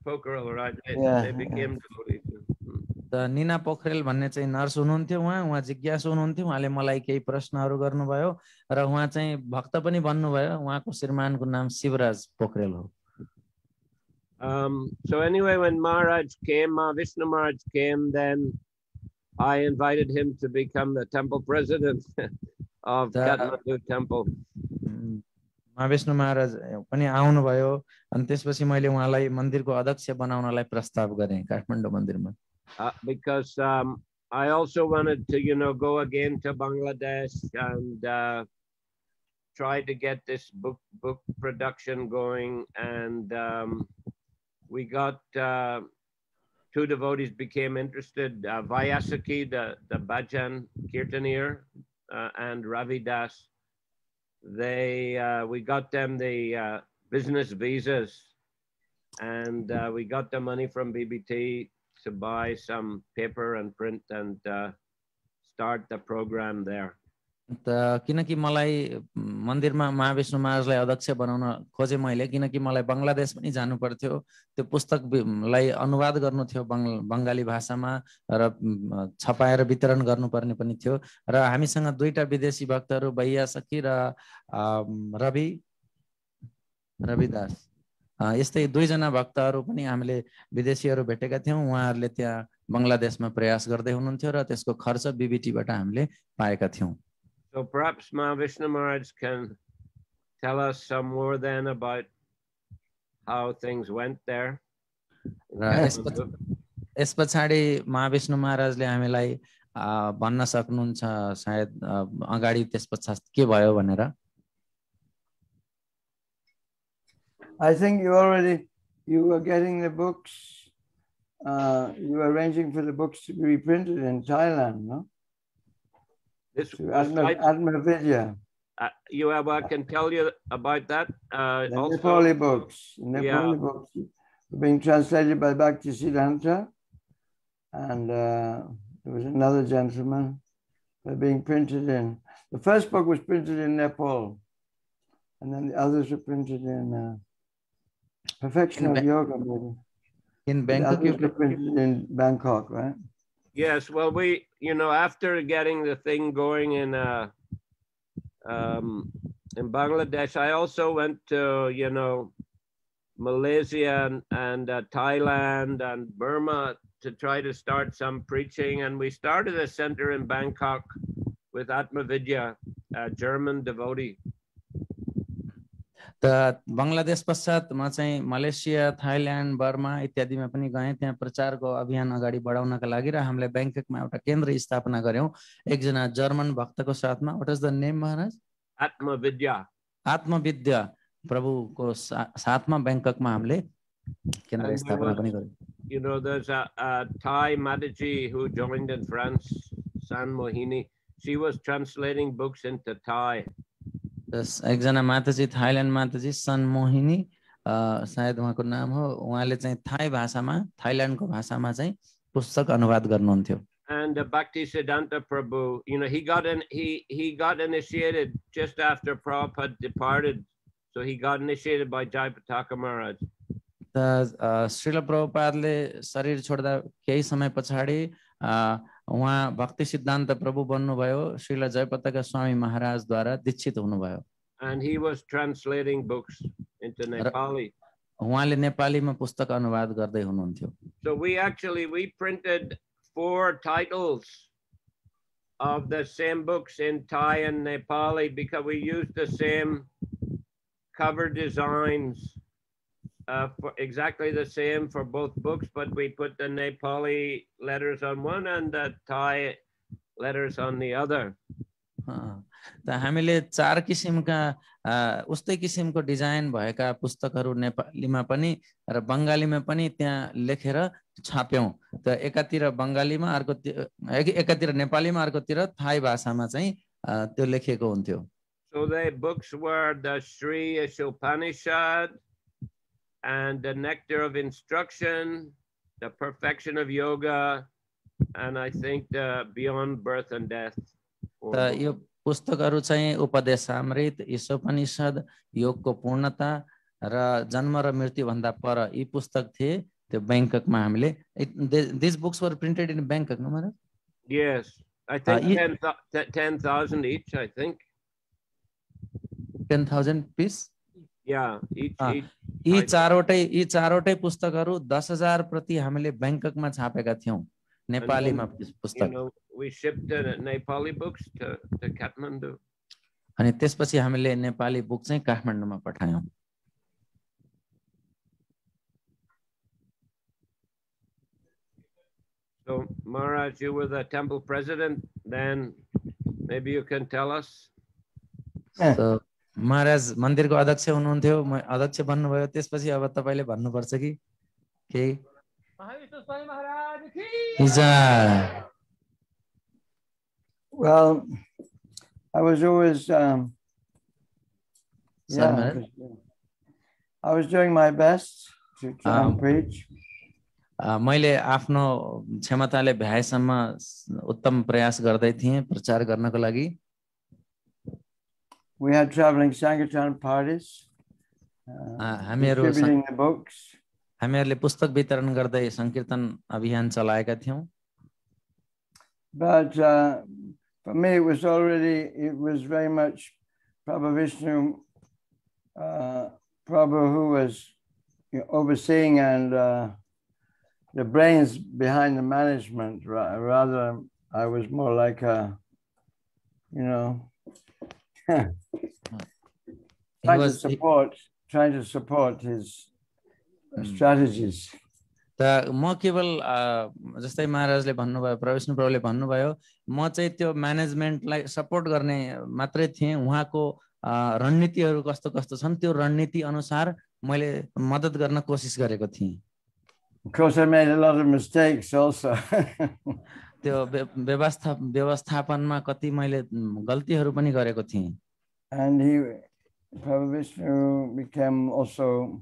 Pokarel, right? They became devotees. त निना पोखरेल भन्ने चाहिँ nurse हुनुहुन्थ्यो, उहाँ जिज्ञासु हुनुहुन्थ्यो, उहाँले मलाई केही प्रश्नहरू गर्नुभयो र उहाँ चाहिँ भक्त पनि बन्नुभयो। उहाँको श्रीमानको नाम शिवराज पोखरेल हो। So anyway, when Vishnu Maharaj came, then I invited him to become the temple president of Kathmandu temple. Mahavishnu महाराज पनि आउनुभयो, अनि त्यसपछि मैले उहाँलाई मन्दिरको अध्यक्ष बनाउनलाई प्रस्ताव गरेँ काठमाडौँ मन्दिरमा। Because I also wanted to, go again to Bangladesh and try to get this book production going, and we got two devotees became interested, Vyasaki, the Bhajan Kirtanier, and Ravi Das. We got them the business visas, and we got the money from BBT to buy some paper and print and start the program there. त किनकि मलाई मन्दिरमा महाविष्णु महाराजलाई अध्यक्ष बनाउन खोजे मैले, किनकि मलाई बङ्गलादेश पनि जानु पर्थ्यो, त्यो पुस्तकलाई अनुवाद गर्नु थियो बङ्गाली भाषामा र छपाएर वितरण गर्नुपर्ने पनि थियो। र हामीसँग दुईटा विदेशी भक्तहरू बैयासकी र रविदास, यस्तै दुईजना भक्तहरू पनि हामीले विदेशीहरू भेटेका थियौँ। उहाँहरूले त्यहाँ बङ्गलादेशमा प्रयास गर्दै हुनुहुन्थ्यो र त्यसको खर्च बीबीटीबाट हामीले पाएका थियौँ। So perhaps Mahavishnu Maharaj can tell us some more then about how things went there. Yes पछाडि महाविष्णु महाराजले हामीलाई भन्न सक्नुहुन्छ सायद अगाडि त्यस पछाडि के भयो भनेर। I think you were getting the books, you were arranging for the books to be reprinted in Thailand, no? Atma Vidya. I can tell you about that. The Nepali books. Nepali books were being translated by Bhakti Siddhanta, and there was another gentleman. They're being printed in. The first book was printed in Nepal, and then the others were printed in Perfection of Yoga, maybe. In Bangkok, the others were printed in Bangkok, right? Yes, well, we, after getting the thing going in Bangladesh, I also went to, Malaysia and Thailand and Burma to try to start some preaching. And we started a center in Bangkok with Atmavidya, a German devotee. त बङ्गलादेश पश्चात म चाहिँ Malaysia, Thailand, Burma इत्यादिमा पनि गएँ। त्यहाँ प्रचारको अभियान अगाडि बढाउनका लागि र हामीले बैंककमा एउटा केन्द्र स्थापना गर्यौं एकजना जर्मन भक्तको साथमा। What is the name Maharaj? Atmavidya. आत्मविद्या प्रभुको साथमा बैंककमा हामीले केन्द्र And स्थापना पनि गर्यौं। you know, there's a Thai Mataji who joined in France, San Mohini. She was translating books into Thai. एकजना माताजी, थाइल्यान्ड माताजी सन मोहिनी सायद उहाँको नाम हो। उहाँले चाहिँ थाई भाषामा, थाइल्यान्डको भाषामा चाहिँ पुस्तक अनुवाद गर्नुहुन्थ्यो। And Bhakti Siddhanta Prabhu, you know, he got initiated just after Prabhupada departed, so he got initiated by Jayapataka Maharaj. Srila प्रभुपादले शरीर छोड्दा केही समय पछाडि उहाँ भक्ति सिद्धान्त प्रभु बन्नुभयो। श्रील जयपताका स्वामी महाराजद्वारा दीक्षित हुनुभयो। And he was translating books into Nepali. उहाँले नेपालीमा पुस्तक अनुवाद गर्दै हुनुहुन्थ्यो। So we printed 4 titles of the same books in Thai and Nepali because we used the same cover designs. For exactly the same for both books, but we put the Nepali letters on one and the Thai letters on the other. त हामीले 4 किसिमका उस्तै किसिमको design भएका पुस्तकहरू नेपालीमा पनि र बंगालीमा पनि त्यहाँ लेखेर छाप्यौं। त एकातिर बंगालीमा, एकातिर नेपालीमा, अर्कोतिर थाई भाषामा चाहिँ त्यो लेखिएको हुन्थ्यो। So the books were the Sri Upanishad and the Nectar of Instruction, the Perfection of Yoga, and I think the Beyond Birth and Death. त यो पुस्तकहरू चाहिँ उपदेशामृत, ईशोपनिषद, योगको पूर्णता र जन्म र मृत्यु भन्दा पर यी पुस्तक थिए। त्यो बैंककमा हामीले these books were printed in Bangkok, no matter? Yes, I think 10,000 each, I think. 10,000 piece? Yeah, each. यी चारवटै पुस्तकहरू 10,000 प्रति हामीले बैंककमा छापेका थियौं नेपालीमा पुस्तक। You know, we shipped the Nepali books to Kathmandu. अनि त्यसपछि हामीले नेपाली बुक चाहिँ काठमाडौँमा पठायौं। So Maharaj, you were the temple president then, maybe you can tell us. So महाराज मन्दिरको अध्यक्ष हुनुहुन्थ्यो, अध्यक्ष बन्नुभयो, त्यसपछि अब तपाईले भन्नुपर्छ कि के? Well, I was always I was doing my best to try and preach. मैले आफ्नो क्षमताले भ्याएसम्म उत्तम प्रयास गर्दै थिएँ प्रचार गर्नको लागि। We had traveling Sankirtan parties, distributing the books. हामीहरूले पुस्तक वितरण गर्दै संकीर्तन अभियान चलाएका थियौं। But for me, it was very much Prabhu Vishnu, Prabhu who was overseeing and the brains behind the management. Rather, I was more like a, trying to support his strategies. त म केवल जस्तै महाराजले भन्नुभयो, प्रविष्णु प्रभुले भन्नुभयो, म चाहिँ त्यो म्यानेजमेन्टलाई सपोर्ट गर्ने मात्रै थिएँ। उहाँको रणनीतिहरू कस्तो कस्तो छन् त्यो रणनीति अनुसार मैले मद्दत गर्न कोसिस गरेको थिएँ। Of course, I made a lot of mistakes also. त्यो व्यवस्थापनमा कति मैले गल्तीहरू पनि गरेको थिएँ। And Prabhu Vishnu became also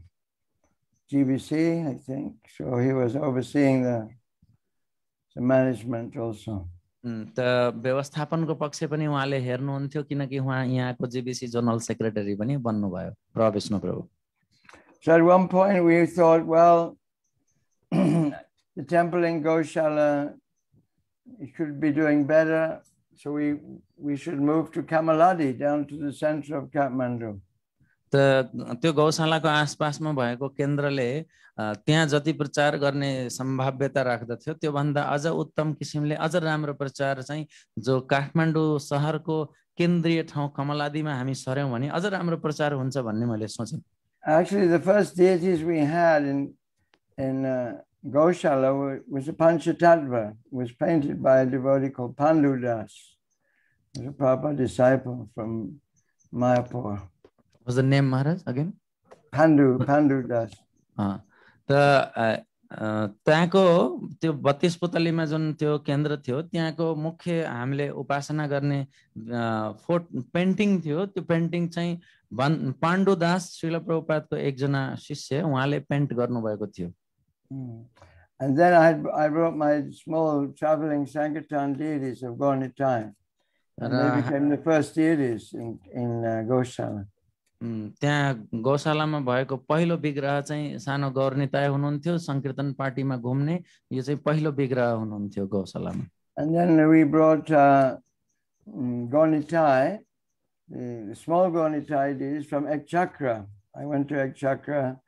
GBC, I think. So he was overseeing the management also. त व्यवस्थापनको पक्ष पनि उहाँले हेर्नुहुन्थ्यो किनकि उहाँ यहाँको जीबीसी जनरल सेक्रेटरी पनि बन्नुभयो प्रभु विष्णु प्रभु। So at one point we thought, well, the temple in Goshala, it should be doing better, so we should move to Kamaladi, down to the center of Kathmandu. त त्यो गौशालाको आसपासमा भएको केन्द्रले त्यहाँ जति प्रचार गर्ने सम्भाव्यता राख्दथ्यो त्यो भन्दा अझ उत्तम किसिमले अझ राम्रो प्रचार चाहिँ जो काठमाडौँ शहरको केन्द्रीय ठाउँ कमलादीमा हामी सर्यौं भने अझ राम्रो प्रचार हुन्छ भन्ने मैले सोचे. Actually, the first deities we had in Goshala was a Panchatattva. It was painted by a devotee called Pandu Das. He was a Prabhupada disciple from Mayapur. What's the name, Maharaj, again? Pandu Das. त त्यहाँको त्यो 32 पुतलीमा जुन त्यो केन्द्र थियो त्यहाँको मुख्य हामीले उपासना गर्ने पेन्टिङ थियो. त्यो पेन्टिङ चाहिँ पाण्डुदास श्रील प्रभुपादको एकजना शिष्य उहाँले पेन्ट गर्नुभएको थियो. And then I brought my small traveling Sankirtan deities of Gornitai. And they became the first deities in Goshala. त्यहाँ गौशालामा भएको पहिलो विग्रह चाहिँ सानो गौरनिताय हुनुहुन्थ्यो. संकीर्तन पार्टीमा घुम्ने यो चाहिँ पहिलो विग्रह हुनुहुन्थ्यो गौशालामा. And then we brought Gornitai, the small Gornitai deities from Chakra. I went to Chakra.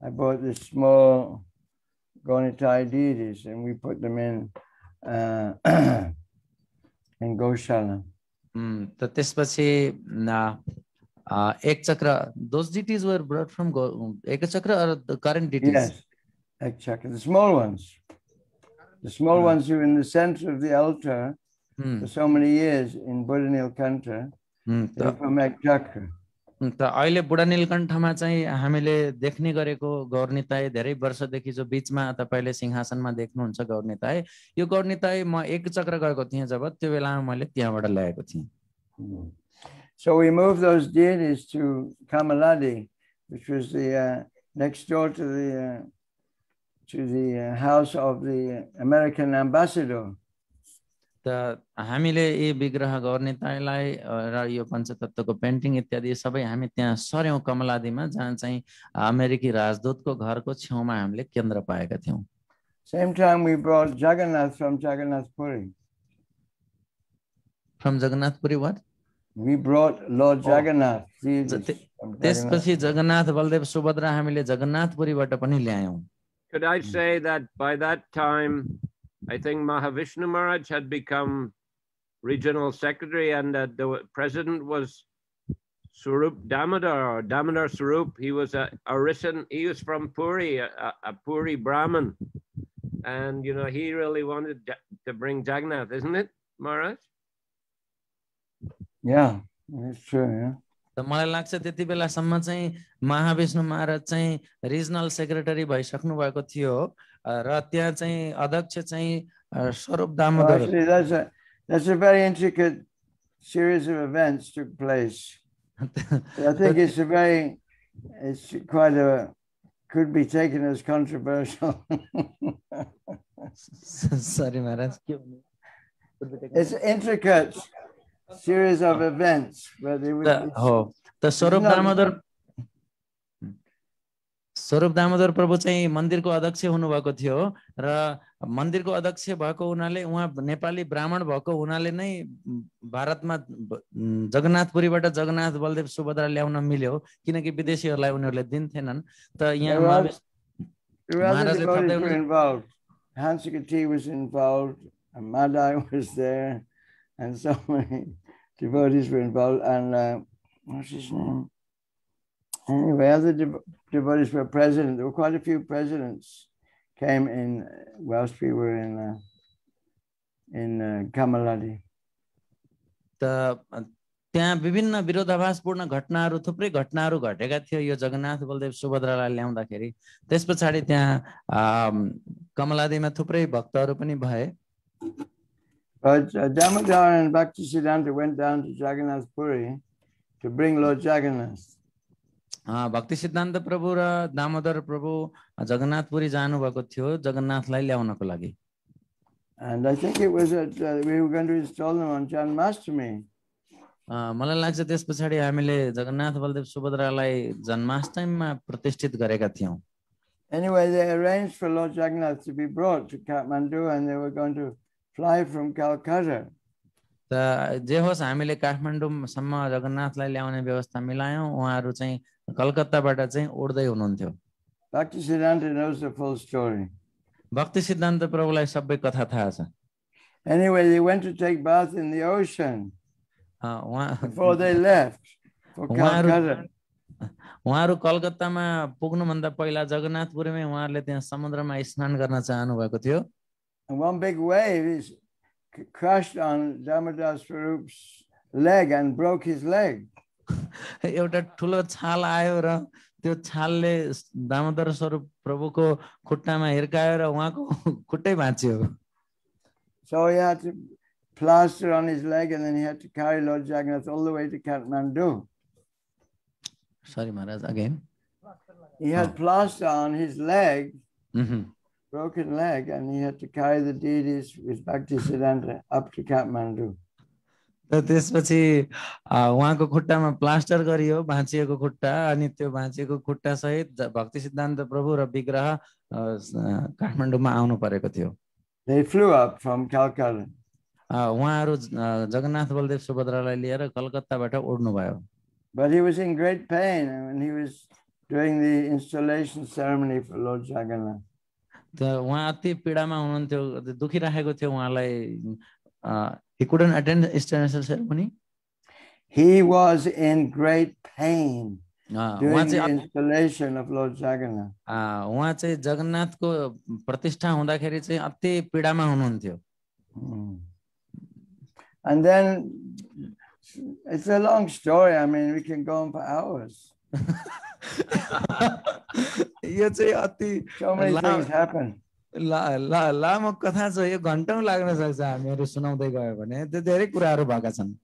I bought the small Gornitai deities and we put them in Goshala. त त्यसपछि Ek Chakra, those deities were brought from Ek Chakra or the current deities? Yes, Ek Chakra, the small ones. The small ones who were in the center of the altar for so many years in Buddha Nilkantha, they're from Ek Chakra. त अहिले बुढा नीलकण्ठमा चाहिँ हामीले देख्ने गरेको गौरनिताय धेरै वर्षदेखि जो बीचमा तपाईले सिंहासनमा देख्नुहुन्छ गौरनिताय, यो गौरनिताय म एक चक्र गएको थिएँ जब त्यो बेलामा मैले त्यहाँबाट ल्याएको थिएँ. So we moved those deities to Kamaladi, which was the next door to the house of the American ambassador. त हामीले यी विग्रह गौरनितायलाई र यो पञ्चतत्वको पेन्टिङ इत्यादि सबै हामी त्यहाँ सर्यौं कमलादीमा जहाँ चाहिँ अमेरिकी राजदूतको घरको छेउमा हामीले केन्द्र पाएका थियौं. Same time we brought Jagannath from Jagannath Puri. From Jagannath Puri what? We brought Lord Jagannath. त्यसपछि जगन्नाथ बलदेव सुभद्रा हामीले जगन्नाथपुरीबाट पनि ल्यायौं. Could I say that by that time I think Mahavishnu Maharaj had become regional secretary and the president was Swarup Damodar or Damodar Swarup. He was he was from Puri, a Puri Brahmin. And you know, he really wanted to bring Jagannath, isn't it, Maharaj? Yeah, that's true, yeah. त मलाई लाग्छ त्यति बेलासम्म चाहिँ महाविष्णु महाराज चाहिँ regional secretary भइसक्नु भएको थियो र त्यहाँ चाहिँ अध्यक्ष चाहिँ स्वरूप Damodar. Actually, that's a very intricate series of events took place. I think it's could be taken as controversial. Sorry, Maharaj. It's intricate series of events where they would the स्वरूप दामोदर प्रभु चाहिँ मन्दिरको अध्यक्ष हुनुभएको थियो र मन्दिरको अध्यक्ष भएको हुनाले उहाँ नेपाली ब्राह्मण भएको हुनाले नै भारतमा जगन्नाथपुरीबाट जगन्नाथ बलदेव सुभद्रा ल्याउन मिल्यो किनकि विदेशीहरुलाई उनीहरुले दिन्थेनन्. त यहाँ महाराजले were involved. Hansikati was involved, and Madai was there, and so many devotees were involved, and what's his name? Anyway, other devotees were present. There were quite a few presidents came in whilst we were in Kamaladi. त्यहाँ विभिन्न विरोधाभासपूर्ण घटनाहरू थुप्रै घटनाहरू घटेका थियो यो जगन्नाथ बलदेव सुभद्रालाई ल्याउँदाखेरि. त्यसपछि त्यहाँ कमलादीमा थुप्रै भक्तहरू पनि भए. But Damodar and Bhaktisiddhanta went down to Jagannath Puri to bring Lord Jagannath. भक्ति सिद्धान्त प्रभु र दामोदर प्रभु जगन्नाथपुरी जानु भएको थियो जगन्नाथलाई ल्याउनको लागि. And I think it was that we were going to install them on Janmashtami. मलाई लाग्छ त्यसपछि हामीले जगन्नाथ बलदेव सुभद्रालाई जन्माष्टमीमा प्रतिष्ठित गरेका थियौं. Anyway, they arranged for Lord Jagannath to be brought to Kathmandu and they were going to fly from Calcutta. त जे होस् हामीले काठमाडौँसम्म जगन्नाथलाई ल्याउने व्यवस्था मिलायौं उहाँहरु चाहिँ कलकत्ताबाट चाहिँ उड्दै हुनुहुन्थ्यो Bhaktisiddhanta knows the full story. भक्ति सिद्धान्त प्रभुलाई सबै कथा थाहा छ Anyway, they went to take bath in the ocean उहाँ before they left for Calcutta. उहाँहरु कलकत्तामा पुग्नु भन्दा पहिला जगन्नाथपुरमै उहाँहरुले त्यहाँ समुद्रमा स्नान गर्न चाहनु भएको थियो And one big wave is crashed on Damodar Swarup's leg and broke his leg. एउटा ठुलो छाल आयो र त्यो छालले दामोदर स्वरूप प्रभुको खुट्टामा हिर्कायो र उहाँको खुट्टै भाँच्यो So he had to plaster on his leg and then he had to carry Lord Jagannath all the way to Kathmandu. Sorry Maharaj, again. He had plaster on his leg, Mhm. broken leg, and he had to carry the deities with Bhaktisiddhanta up to Kathmandu. त त्यसपछि उहाँको खुट्टामा plaster गरियो भाँचिएको खुट्टा अनि त्यो भाँचिएको खुट्टा सहित भक्ति सिद्धान्त प्रभु र विग्रह काठमाडौँमा आउनु परेको थियो They flew up from Calcutta. उहाँहरु Jagannath Baldev सुभद्रालाई लिएर कलकत्ताबाट उड्नु भयो But he was in great pain when he was doing the installation ceremony for Lord Jagannath. त उहाँ अति पीडामा हुनुहुन्थ्यो दुखिराखेको थियो उहाँलाई he couldn't attend the installation ceremony. He was in great pain doing the उहाँ installation of Lord Jagannath. चाहिँ जगन्नाथको प्रतिष्ठा हुँदाखेरि चाहिँ अति पीडामा हुनुहुन्थ्यो And then it's a long story. I mean, we can go on for hours. यो चाहिँ अति So many things happen. लामो कथा छ यो घण्टौं लाग्न सक्छ हामीहरु सुनाउँदै गयो भने त्यो धेरै कुराहरु भएका छन्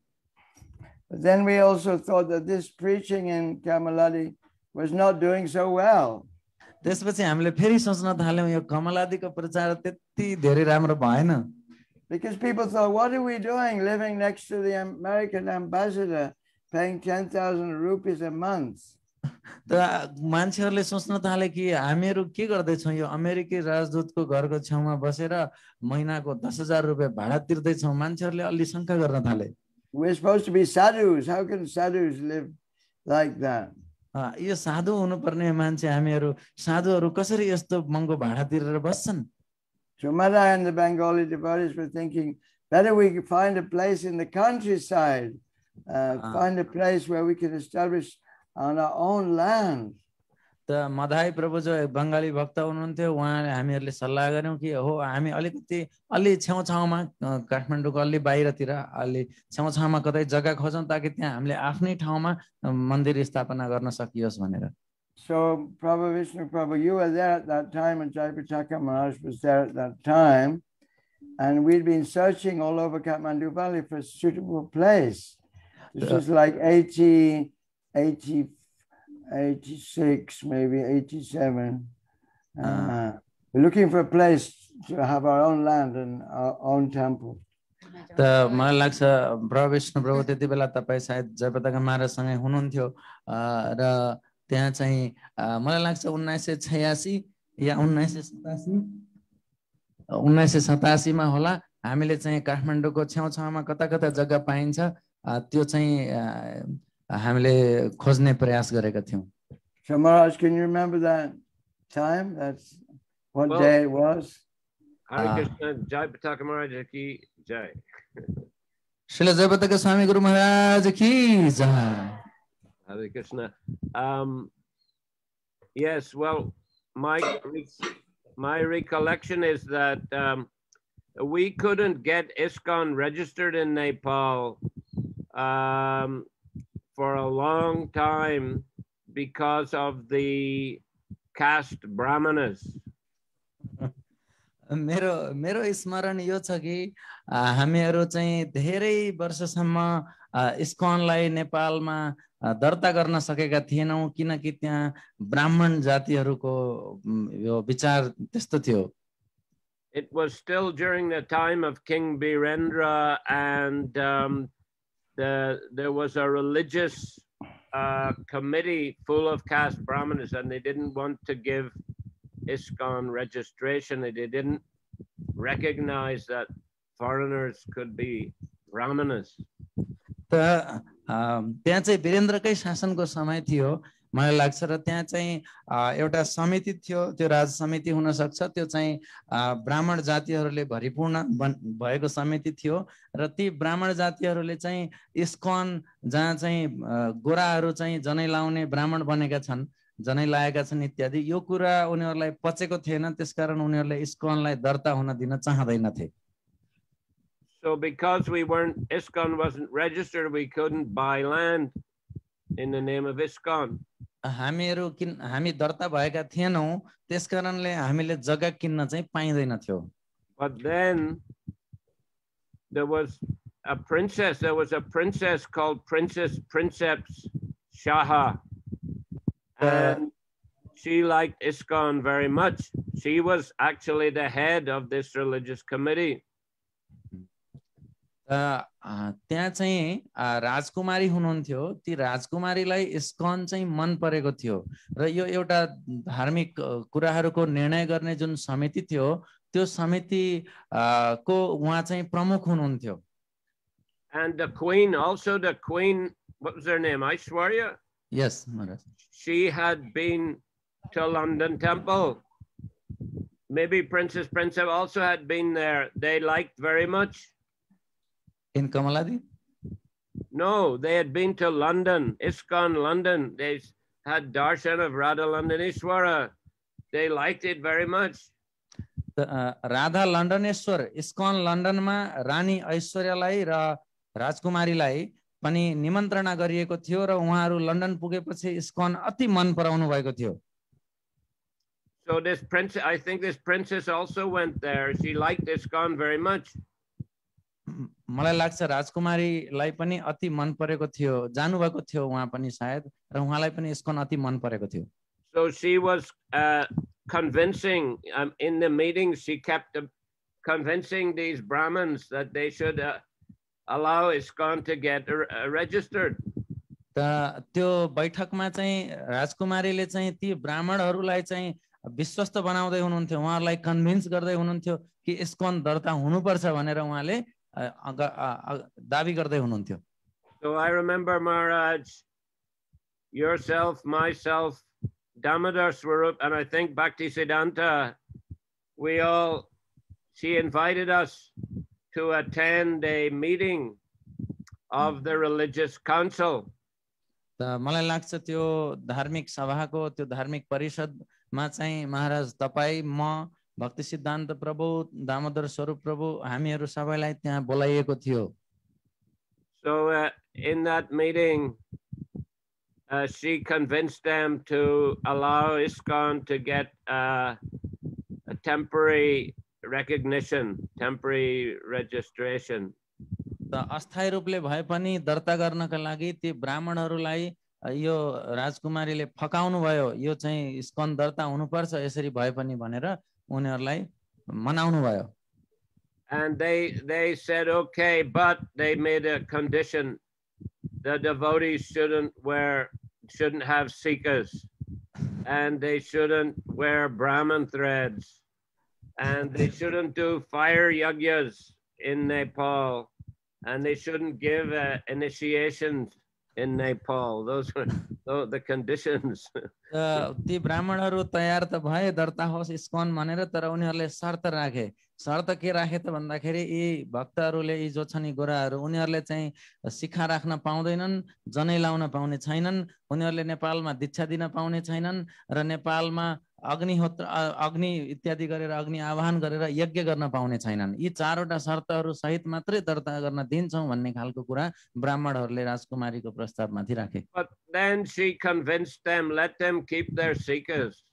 But then we also thought that this preaching in Kamaladi was not doing so well. त्यसपछि हामीले फेरि सोच्न थाल्यौं यो कमलादीको प्रचार त्यति धेरै राम्रो भएन Because people thought, what are we doing living next to the American ambassador, paying 10,000 rupees a month? त मान्छेहरुले सोच्न थाले कि हामीहरु के गर्दै छौं यो अमेरिकी राजदूतको घरको छेउमा बसेर महिनाको 10,000 रुपैयाँ भाडा तिर्दै छौं मान्छेहरुले अलि शंका गर्न थाले We're supposed to be sadhus. How can sadhus live like that? यो साधु हुनुपर्ने मान्छे हामीहरु साधुहरु कसरी यस्तो महँगो भाडा तिरेर बस्छन् So Mada and the Bengali devotees were thinking, better we find a place in the countryside, find a place where we can establish on our own land. त मधाई प्रभु जो बंगाली भक्त हुनुहुन्थ्यो उहाँले हामीहरुले सल्लाह गर्यौं कि हो हामी अलिकति अलि छेउछाउमा काठमाडौँको अलि बाहिरतिर अलि छेउछाउमा कतै जग्गा खोजौं ताकि त्यहाँ हामीले आफ्नै ठाउँमा मन्दिर स्थापना गर्न सकियोस् भनेर So Prabhu Vishnu Prabhu, you were there at that time and Jaipataka Maharaj was there at that time, and we'd been searching all over Kathmandu Valley for a suitable place. This was like 86, maybe 87. We're looking for a place to have our own land and our own temple. त मलाई लाग्छ प्रभु विष्णु प्रभु त्यति बेला तपाई सायद जयपताका महाराजसँगै हुनुहुन्थ्यो र त्यहाँ चाहिँ मलाई लाग्छ 1986 या 1987 मा होला हामीले चाहिँ काठमाडौँको छेउछाउमा कता कता जग्गा पाइन्छ त्यो चाहिँ हामीले खोज्ने प्रयास गरेका थियौं So Maharaj, can you remember that time? That's what day it was? Hare Krishna, Jai Pataka Maharaj ki Jai. Srila Jayapataka Swami Guru Maharaj ki Jai. Hare Krishna. Yes, well, my recollection is that we couldn't get ISKON registered in Nepal for a long time because of the caste brahmanas. मेरो स्मरण यो छ कि हामीहरु चाहिँ धेरै वर्षसम्म इस्कॉनलाई नेपालमा दर्ता गर्न सकेका थिएनौं किनकि त्यहाँ ब्राह्मण जातिहरुको यो विचार त्यस्तो थियो It was still during the time of King Birendra, and there was a religious committee full of caste brahmanas, and they didn't want to give ISKCON registration. They didn't recognize that foreigners could be brahmanas. त त्यहाँ चाहिँ वीरेन्द्रकै शासनको समय थियो मलाई लाग्छ र त्यहाँ चाहिँ एउटा समिति थियो त्यो राज समिति हुन सक्छ त्यो चाहिँ ब्राह्मण जातिहरूले भरिपूर्ण भएको समिति थियो र ती ब्राह्मण जातिहरूले चाहिँ इस्कन जहाँ चाहिँ गोराहरू चाहिँ जनै लाउने ब्राह्मण बनेका छन् जनै लाएका छन् इत्यादि यो कुरा उनीहरूलाई पचेको थिएन त्यसकारण उनीहरूले इस्कनलाई दर्ता हुन दिन चाहदैनथे. So because ISKCON wasn't registered, we couldn't buy land in the name of ISKCON. हामी दर्ता भएका थिएनौं त्यसकारणले हामीले जग्गा किन्न चाहिँ पाइदैन थियो. But then there was a princess called Princeps Shaha, and she liked ISKCON very much. She was actually the head of this religious committee. त्यहाँ चाहिँ राजकुमारी हुनुहुन्थ्यो ती राजकुमारीलाई इस्कन चाहिँ मन परेको थियो र यो एउटा धार्मिक कुराहरूको निर्णय गर्ने जुन समिति थियो त्यो समिति को उहाँ चाहिँ प्रमुख हुनुहुन्थ्यो. And the queen, what was her name? Aishwarya? Yes, Maharaj. She had been to London Temple. Maybe Princess also had been there. They liked very much. In Kamaladi? No, they had been to London, ISKCON London. They had darshan of Radha Landaneshwara. They liked it very much. Radha Landaneshwar, ISKCON London ma Rani Aishwaryaलाई र राजकुमारीलाई पनि निमन्त्रणा गरिएको थियो र उहाँहरू London पुगेपछि ISKCON अति मन पराउनु भएको थियो. So I think this princess also went there. She liked ISKCON very much. मलाई लाग्छ राजकुमारीलाई पनि अति मन परेको थियो जानुभएको थियो उहाँ पनि सायद र उहाँलाई पनि ISKCON अति मन परेको थियो. So she was convincing in the meetings. She kept convincing these Brahmins that they should allow ISKCON to get registered. त्यो बैठकमा चाहिँ राजकुमारीले चाहिँ ती ब्राह्मणहरूलाई चाहिँ विश्वस्त बनाउँदै हुनुहुन्थ्यो उहाँहरूलाई कन्भिन्स गर्दै हुनुहुन्थ्यो कि ISKCON दर्ता हुनुपर्छ भनेर उहाँले दाबी गर्दै हुनुहुन्थ्यो. So I remember Maharaj, yourself, myself, Damodar Swarup, and I think Bhaktisiddhanta, she invited us to attend a meeting of the religious council. मलाई लाग्छ त्यो धार्मिक सभाको त्यो धार्मिक परिषदमा चाहिँ महाराज तपाई म भक्ति सिद्धान्त प्रभु दामोदर स्वरूप प्रभु हामीहरू सबैलाई त्यहाँ बोलाइएको थियो. So in that meeting she convinced them to allow ISKCON to get a temporary recognition, temporary registration. अस्थायी रूपले भए पनि दर्ता गर्नका लागि ती ब्राह्मणहरूलाई यो राजकुमारीले फकाउनु भयो यो चाहिँ ISKCON दर्ता हुनुपर्छ यसरी भए पनि भनेर उनीहरूलाई मनाउनु भयो. And they said okay, but they made a condition: the devotees shouldn't have sikas, and they shouldn't wear Brahman threads, and they shouldn't do fire yajnas in Nepal, and they shouldn't give initiations in Nepal. Those were the conditions. ती ब्राह्मणहरू तयार त भए दर्ता होस् ISKCON भनेर तर उनीहरूले शर्त राखे. शर्त के राखे त भन्दाखेरि यी भक्तहरूले यी जो छन् गोराहरू उनीहरूले चाहिँ शिखा राख्न पाउँदैनन् जनै लाउन पाउने छैनन् उनीहरूले नेपालमा दीक्षा दिन पाउने छैनन् र नेपालमा अग्नि इत्यादि गरेर अग्नि आवाहन गरेर यज्ञ गर्न पाउने छैनन्. यी चारवटा शर्तहरू सहित मात्रै दर्ता गर्न दिन्छौं भन्ने खालको कुरा ब्राह्मणहरूले राजकुमारीको प्रस्तावमाथि राखे. But then she convinced them, let them keep their sikas.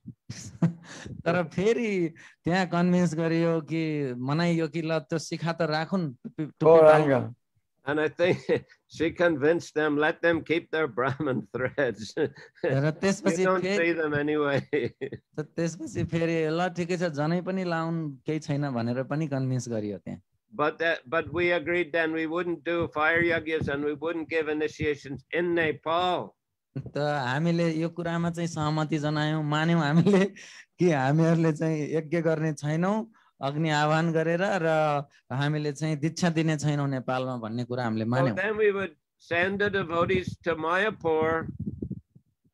तर फेरि त्यहाँ कन्भिन्स गरियो कि मनाइयो कि ल त्यो शिखा त राखुन्. And I think she convinced them, let them keep their Brahman threads. You don't see them anyway. त्यसपछि फेरि ल ठिकै छ जनै पनि लाउन केही छैन भनेर पनि कन्भिन्स गरियो त्यहाँ. But we agreed then we wouldn't do fire yajnas and we wouldn't give initiations in Nepal. त हामीले यो कुरामा चाहिँ सहमति जनायौं मान्यौं हामीले कि हामीहरूले चाहिँ यज्ञ गर्ने छैनौं अग्नि आह्वान गरेर र हामीले चाहिँ दीक्षा दिने छैनौँ नेपालमा भन्ने कुरा हामीले So मान्यौँ। then we would send the devotees to Mayapur,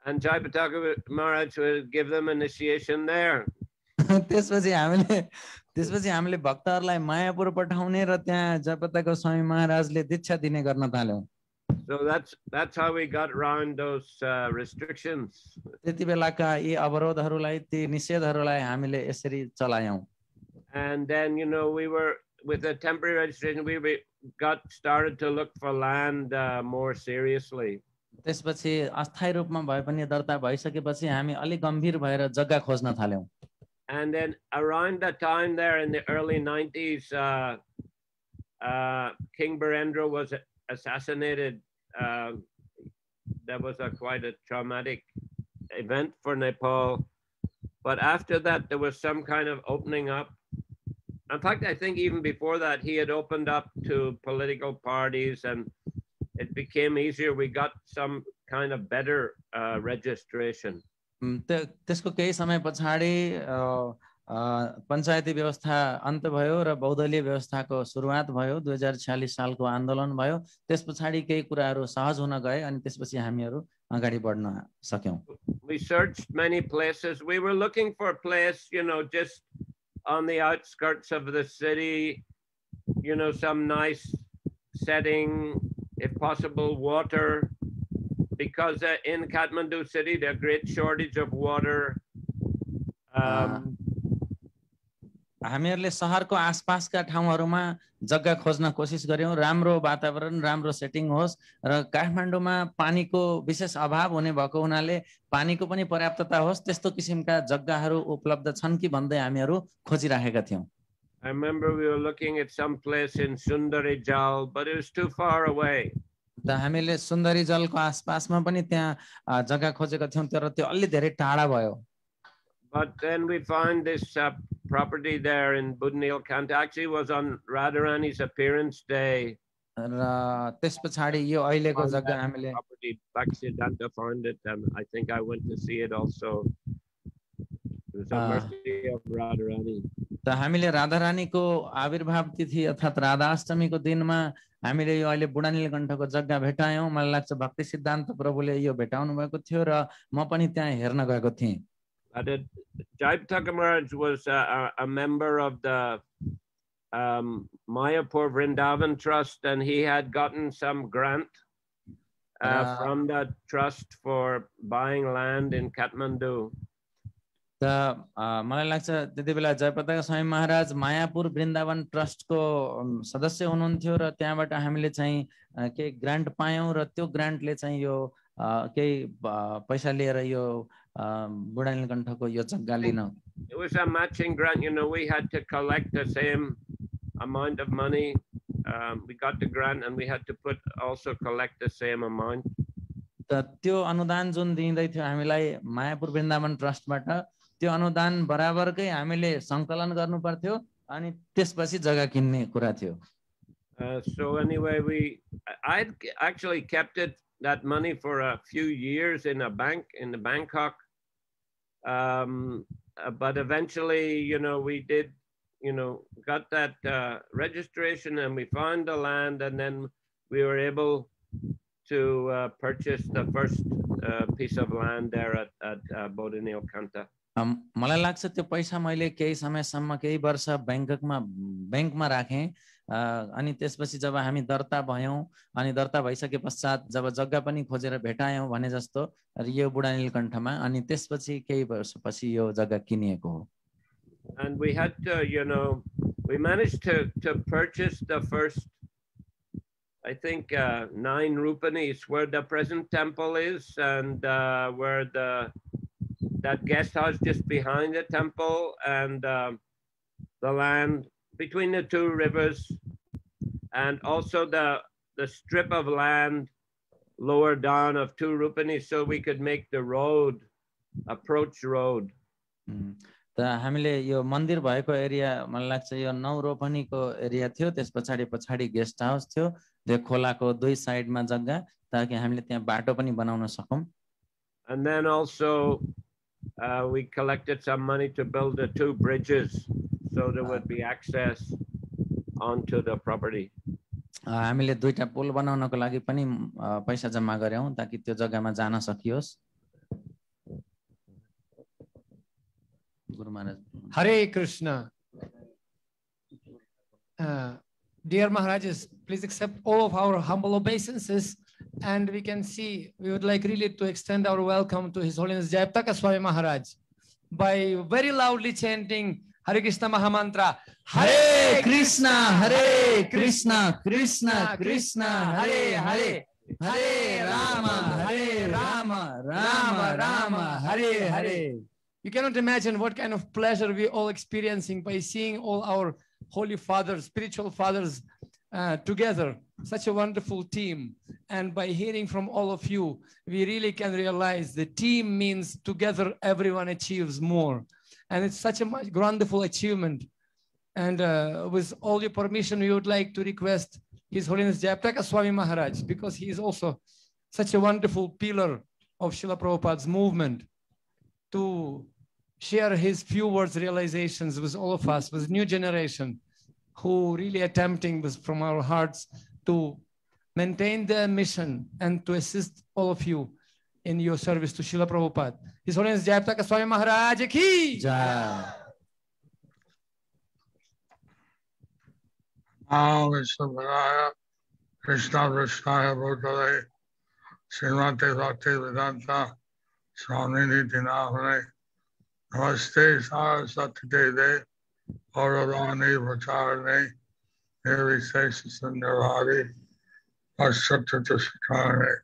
and Jayapataka Maharaj would give them initiation there. त्यसपछि हामीले भक्तहरूलाई मायापुर पठाउने र त्यहाँ जयपताका स्वामी महाराजले दीक्षा दिने गर्न थाल्यौँ। So that's how we got around those restrictions. त्यति बेलाका यी अवरोधहरूलाई ती निषेधहरूलाई हामीले यसरी चलायौँ। And then we were with a temporary registration. We got started to look for land more seriously. त्यसपछि अस्थायी रूपमा भए पनि दर्ता भइसकेपछि हामी अलि गम्भीर भएर जग्गा खोज्न थाल्यौँ। And then around that time there in the early 90s, King Birendra was assassinated. That was quite a traumatic event for Nepal. But after that, there was some kind of opening up. In fact, I think even before that, he had opened up to political parties and it became easier. We got some kind of better registration. त्यसको केही समय पछाडि पञ्चायती व्यवस्था अन्त भयो र बहुदलीय व्यवस्थाको सुरुवात भयो। 2046 सालको आन्दोलन भयो। त्यस पछाडि केही कुराहरू सहज हुन गए अनि त्यसपछि हामीहरू अगाडि बढ्न सक्यौं। We searched many places. We were looking for a place, just on the outskirts of the city, some nice setting, if possible, water. Because in Kathmandu city, there's a great shortage of water. हामीहरूले शहरको आसपासका ठाउँहरूमा जग्गा खोज्न कोसिस गर्यौं। राम्रो वातावरण, राम्रो setting होस् र काठमाडौँमा पानीको विशेष अभाव हुने भएको हुनाले पानीको पनि पर्याप्तता होस् त्यस्तो किसिमका जग्गाहरू उपलब्ध छन् कि भन्दै हामीहरू खोजिराखेका थियौं। I remember we were looking at some place in Sundari Jal, but it was too far away. त हामीले सुन्दरी जलको आसपासमा पनि त्यहाँ जग्गा खोजेका थियौं तर त्यो अलि धेरै टाढा भयो। But then we found this property there in Budnil Kant. Actually was on Radharani's appearance day. र त्यस पछाडि यो अहिलेको जग्गा हामीले property Bhaktisiddhanta found it, and I think I went to see it also. It was a mercy of Radharani. त हामीले राधारानीको आविर्भाव तिथि अर्थात राधाअष्टमीको दिनमा हामीले यो अहिले बुढा नीलकण्ठको जग्गा भेटायौं। मलाई लाग्छ भक्ति सिद्धान्त प्रभुले यो भेटाउनु भएको थियो र म पनि त्यहाँ हेर्न गएको थिएँ। Jayapataka Maharaj was a member of the Mayapur Vrindavan Trust, and he had gotten some grant from that trust for buying land in Kathmandu. त मलाई लाग्छ त्यति बेला जयपताका स्वामी महाराज मायापुर वृन्दावन ट्रस्टको सदस्य हुनुहुन्थ्यो र त्यहाँबाट हामीले चाहिँ केही ग्रान्ट पायौं र त्यो ग्रान्टले चाहिँ यो केही पैसा लिएर यो बुढा नीलकण्ठको यो जग्गा लिन। It was a matching grant. We had to collect the same amount of money. We got the grant and we had to also collect the same amount. त त्यो अनुदान जुन दिँदै थियो हामीलाई मायापुर वृन्दावन ट्रस्टबाट त्यो अनुदान बराबरकै हामीले संकलन गर्नु पर्थ्यो अनि त्यसपछि जग्गा किन्ने कुरा थियो। So anyway, I actually kept that money for a few years in a bank in Bangkok. But eventually, we did, got that registration and we found the land, and then we were able to purchase the first piece of land there at Bodinil Kanta. मलाई लाग्छ त्यो पैसा मैले केही समयसम्म केही वर्ष बैंकमा राखेँ अनि त्यसपछि जब हामी दर्ता भयौं अनि दर्ता भइसके पश्चात जब जग्गा पनि खोजेर भेटायौं भने जस्तो यो बुढा नीलकण्ठमा अनि त्यसपछि केही वर्षपछि यो जग्गा किनिएको हो। And we had to, we managed to purchase the first, I think, 9 rupees where the present temple is, and where that guest house just behind the temple, and the land between the two rivers, and also the strip of land lower down of 2 rupees, so we could make the road, approach road. त हामीले यो मन्दिर भएको area मलाई लाग्छ यो 9 रोपनीको area थियो। त्यस पछाडि guest house थियो। त्यो खोलाको दुई साइडमा जग्गा ताकि हामीले त्यहाँ बाटो पनि बनाउन सकौं। And then also we collected some money to build the 2 bridges so there would be access onto the property. हामीले दुईटा पुल बनाउनको लागि पनि पैसा जम्मा गर्यौं ताकि त्यो जग्गामा जान सकियोस्। Guru Maharaj. Hare Krishna. Dear Maharajas, please accept all of our humble obeisances, and we can see, we would like really to extend our welcome to His Holiness Jayapataka Swami Maharaj by very loudly chanting Hare Krishna Mahamantra. Hare Krishna, Krishna Krishna, Hare Hare, Hare Rama, Rama Rama, Hare Hare. You cannot imagine what kind of pleasure we all experiencing by seeing all our holy fathers, spiritual fathers together, such a wonderful team. And by hearing from all of you, we really can realize the team means together everyone achieves more. And it's such a wonderful achievement. And with all your permission, we would like to request His Holiness Jayapataka Swami Maharaj, because he is also such a wonderful pillar of Srila Prabhupada's movement, to share his few words realizations with all of us, with new generation, who really attempting with from our hearts to maintain the mission and to assist all of you in your service to Srila Prabhupada. His Holiness Jayapataka Swami Maharaj ki jai. Krishna Vrishaya Bhutale Srimati Bhakti Vedanta Swami Nitinavane Namaste Saraswati Deve Auradani Vacharane Nirvisesha Sundarari Ashtata Shikarane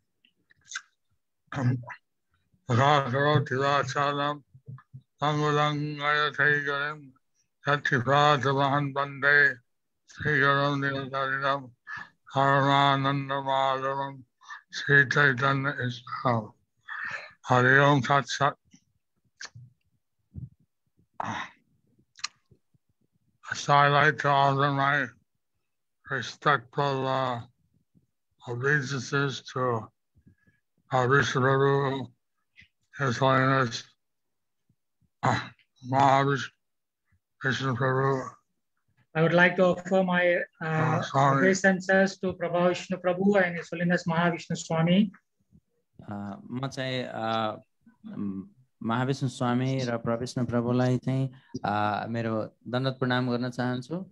Bhagakaroti Vachalam Angulang Ayatayigaram Satyavadavahan Bande Srigaram Niladarinam Paramananda Madhavam Sri Chaitanya Islam. Hari Om Tat Sat. So I like to offer my respectful obeisances to our Vishnu Prabhu, His Holiness Vishnu Prabhu. I would like to offer my obeisances to Prabhu Vishnu Prabhu and His Holiness Mahavishnu Swami. म चाहिँ महाविष्णु स्वामी र प्रविष्णु प्रभुलाई चाहिँ मेरो दण्डवत प्रणाम गर्न चाहन्छु।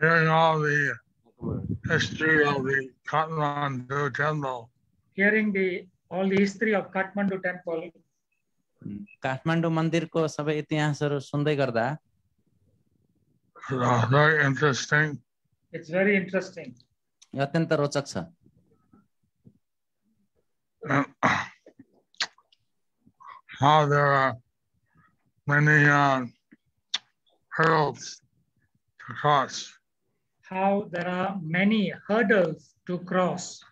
Hearing all the history of the Kathmandu temple. Hearing all the history of Kathmandu temple. Kathmandu मन्दिरको सबै इतिहासहरू सुन्दै गर्दा very interesting. It's very interesting. अत्यन्त रोचक छ। How there are many hurdles to cross. How there are many hurdles to cross.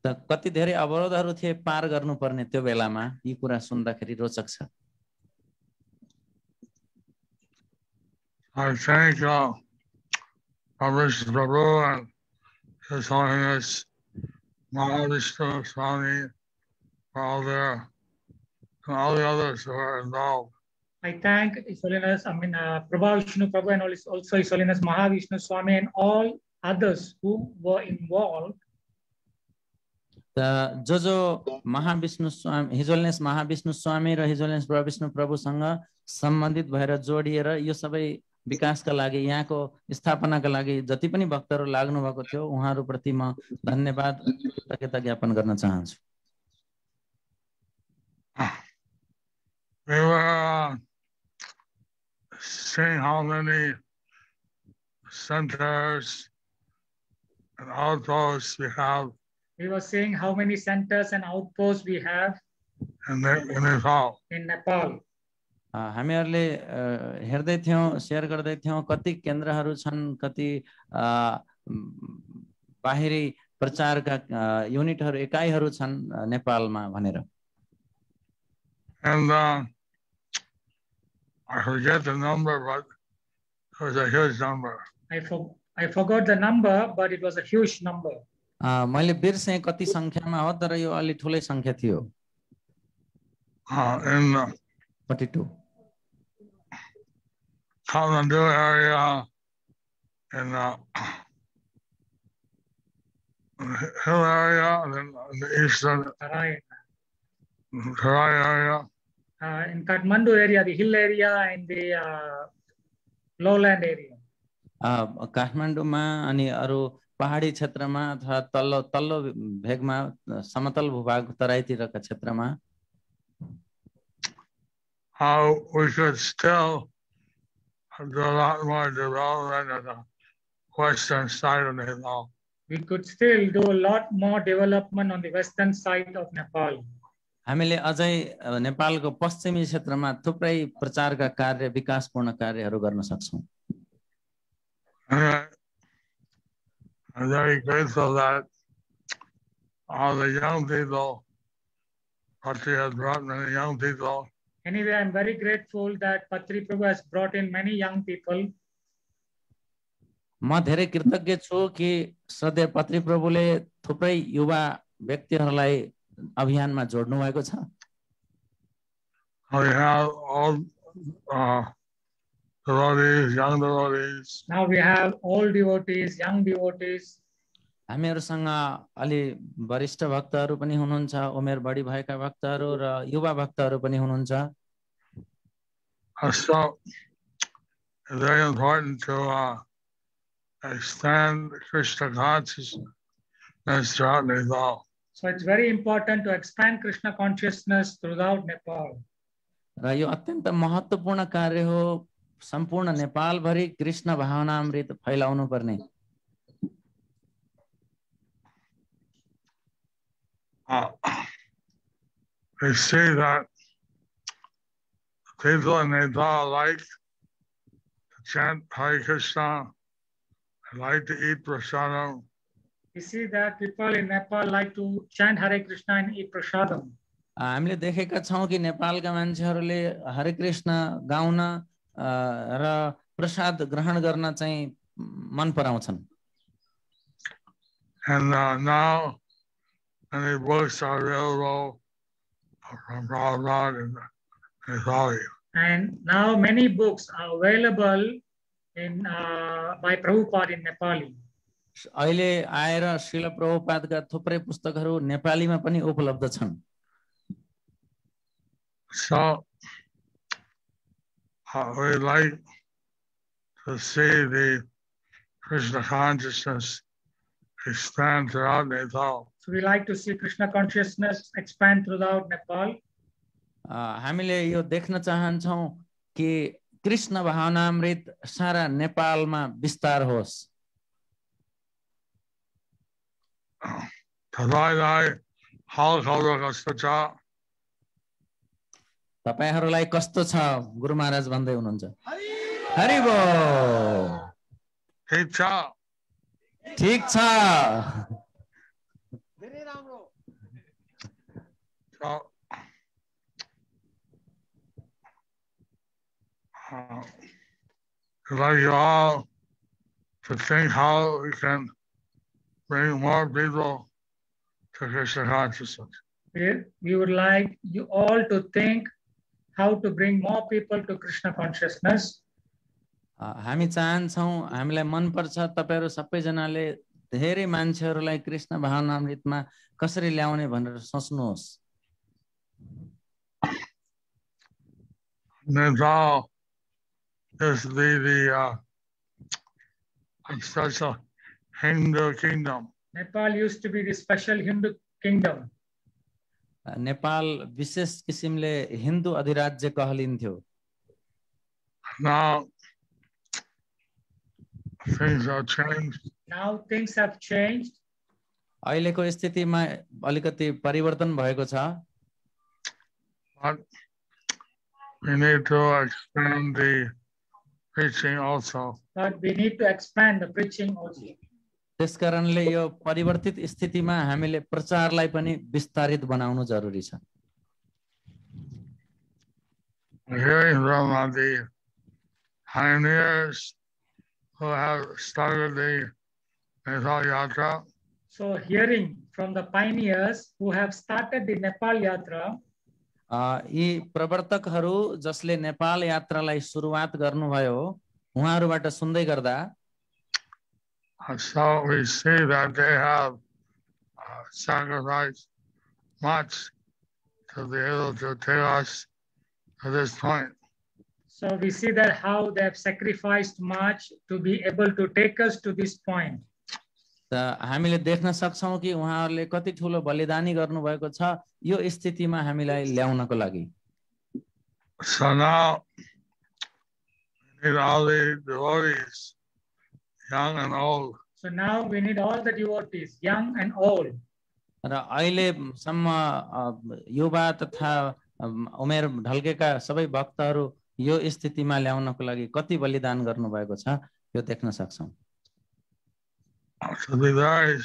त कति धेरै अवरोधहरू थिए पार गर्नुपर्ने त्यो बेलामा, यी कुरा सुन्दाखेरि रोचक छ। I thank Vishnu Prabhu and His Holiness Mahavishnu Swami for all the others who are involved. I thank His Holiness, Prabhu Vishnu Prabhu and also His Holiness Mahavishnu Swami and all others who were involved. जो महाविष्णु स्वामी, his holiness Mahavishnu स्वामी र his holiness प्रविष्णु प्रभुसँग सम्बन्धित भएर जोडिएर यो सबै विकासका लागि, यहाँको स्थापनाका लागि जति पनि भक्तहरू लाग्नु भएको थियो उहाँहरूप्रति म धन्यवाद कृतज्ञता ज्ञापन गर्न चाहन्छु। We were seeing how many centers and outposts we have. We were seeing how many centers and outposts we have in Nepal. In Nepal. हामीहरूले हेर्दै थियौं, शेयर गर्दै थियौं कति केन्द्रहरू छन्, कति बाहिरी प्रचारका युनिटहरू, एकाइहरू छन् नेपालमा भनेर। And I forget the number, but it was a huge number. I forgot the number, but it was a huge number. मैले बिर्सेँ कति संख्यामा हो, तर यो अलि ठुलै संख्या थियो। In 42. Kathmandu area in the hill area, and then the eastern Right. Terai area. In Kathmandu area, the hill area and the lowland area. काठमाडौँमा अनि अरू पहाडी क्षेत्रमा अथवा तल्लो भेगमा समतल भूभाग तराईतिरका क्षेत्रमा How we could still do a lot more development at the western side of Nepal. We could still do a lot more development on the western side of Nepal. हामीले अझै नेपालको पश्चिमी क्षेत्रमा थुप्रै प्रचारका कार्य विकासपूर्ण कार्यहरू गर्न सक्छौं I'm very grateful that all the young people, Patri has brought many young people. Anyway, I'm very grateful that Patri Prabhu has brought in many young people. म धेरै कृतज्ञ छु कि सधैँ पत्री प्रभुले थुप्रै युवा व्यक्तिहरूलाई अभियानमा जोड्नु भएको छ We have all devotees, young devotees. Now we have old devotees, young devotees. हामीहरुसँग अलि वरिष्ठ भक्तहरू पनि हुनुहुन्छ उमेर बढी भएका भक्तहरू र युवा भक्तहरू पनि हुनुहुन्छ So it's very important to extend Krishna consciousness throughout Nepal. So it's very important to expand Krishna consciousness throughout Nepal. र यो अत्यन्त महत्त्वपूर्ण कार्य हो सम्पूर्ण नेपाल भरि कृष्ण भावनामृत फैलाउनु पर्ने We see that people in Nepal like to chant Hare Krishna, they like to eat prasadam. We see that people in Nepal like to chant Hare Krishna and eat prasadam. हामीले देखेका छौं कि नेपालका मान्छेहरूले हरे कृष्ण गाउन र प्रसाद ग्रहण गर्न चाहिँ मन पराउँछन् And now many books are available from Prabhupada in Nepali. And now many books are available in by Prabhupada in Nepali. अहिले आएर श्रील प्रभुपादका थुप्रै पुस्तकहरू नेपालीमा पनि उपलब्ध छन् So we like to see the Krishna consciousness expand throughout Nepal. So we like to see Krishna consciousness expand throughout Nepal. हामीले यो देख्न चाहन्छौं कि कृष्ण भावनामृत सारा नेपालमा विस्तार होस् तपाईहरुलाई कस्तो छ गुरु महाराज भन्दै हुनुहुन्छ हरि बोल ठीक छ धेरै राम्रो I'd like you all to think how we can bring more people to Krishna consciousness. We would like you all to think how to bring more people to Krishna consciousness. हामी चाहन्छौं हामीलाई मन पर्छ तपाईहरु सबैजनाले धेरै मान्छेहरुलाई कृष्ण भावनामृतमा कसरी ल्याउने भनेर सोच्नुहोस् Nepal is the special Hindu kingdom. Nepal used to be the special Hindu kingdom. Nepal विशेष किसिमले हिन्दू अधिराज्य कहलिन्थ्यो Now things have changed. Now things have changed. अहिलेको स्थितिमा अलिकति परिवर्तन भएको छ But we need to expand the preaching also. But we need to expand the preaching also. त्यसकारणले यो परिवर्तित स्थितिमा हामीले प्रचारलाई पनि विस्तारित बनाउनु जरुरी छ Hearing from the pioneers who have started the Nepal Yatra. So hearing from the pioneers who have started the Nepal Yatra. यी प्रवर्तकहरू जसले नेपाल यात्रालाई सुरुवात गर्नुभयो उहाँहरूबाट सुन्दै गर्दा so we see that they have sacrificed much to be able to take us to this point. So we see that how they have sacrificed much to be able to take us to this point. त हामीले देख्न सक्छौं कि उहाँहरूले कति ठूलो बलिदानी गर्नुभएको छ यो स्थितिमा हामीलाई ल्याउनको लागि। So now we need all the devotees, young and old. So now we need all the devotees, young and old. र अहिलेसम्म युवा तथा उमेर ढल्केका सबै भक्तहरू यो स्थितिमा ल्याउनको लागि कति बलिदान गर्नुभएको छ यो देख्न सक्छौं। To be very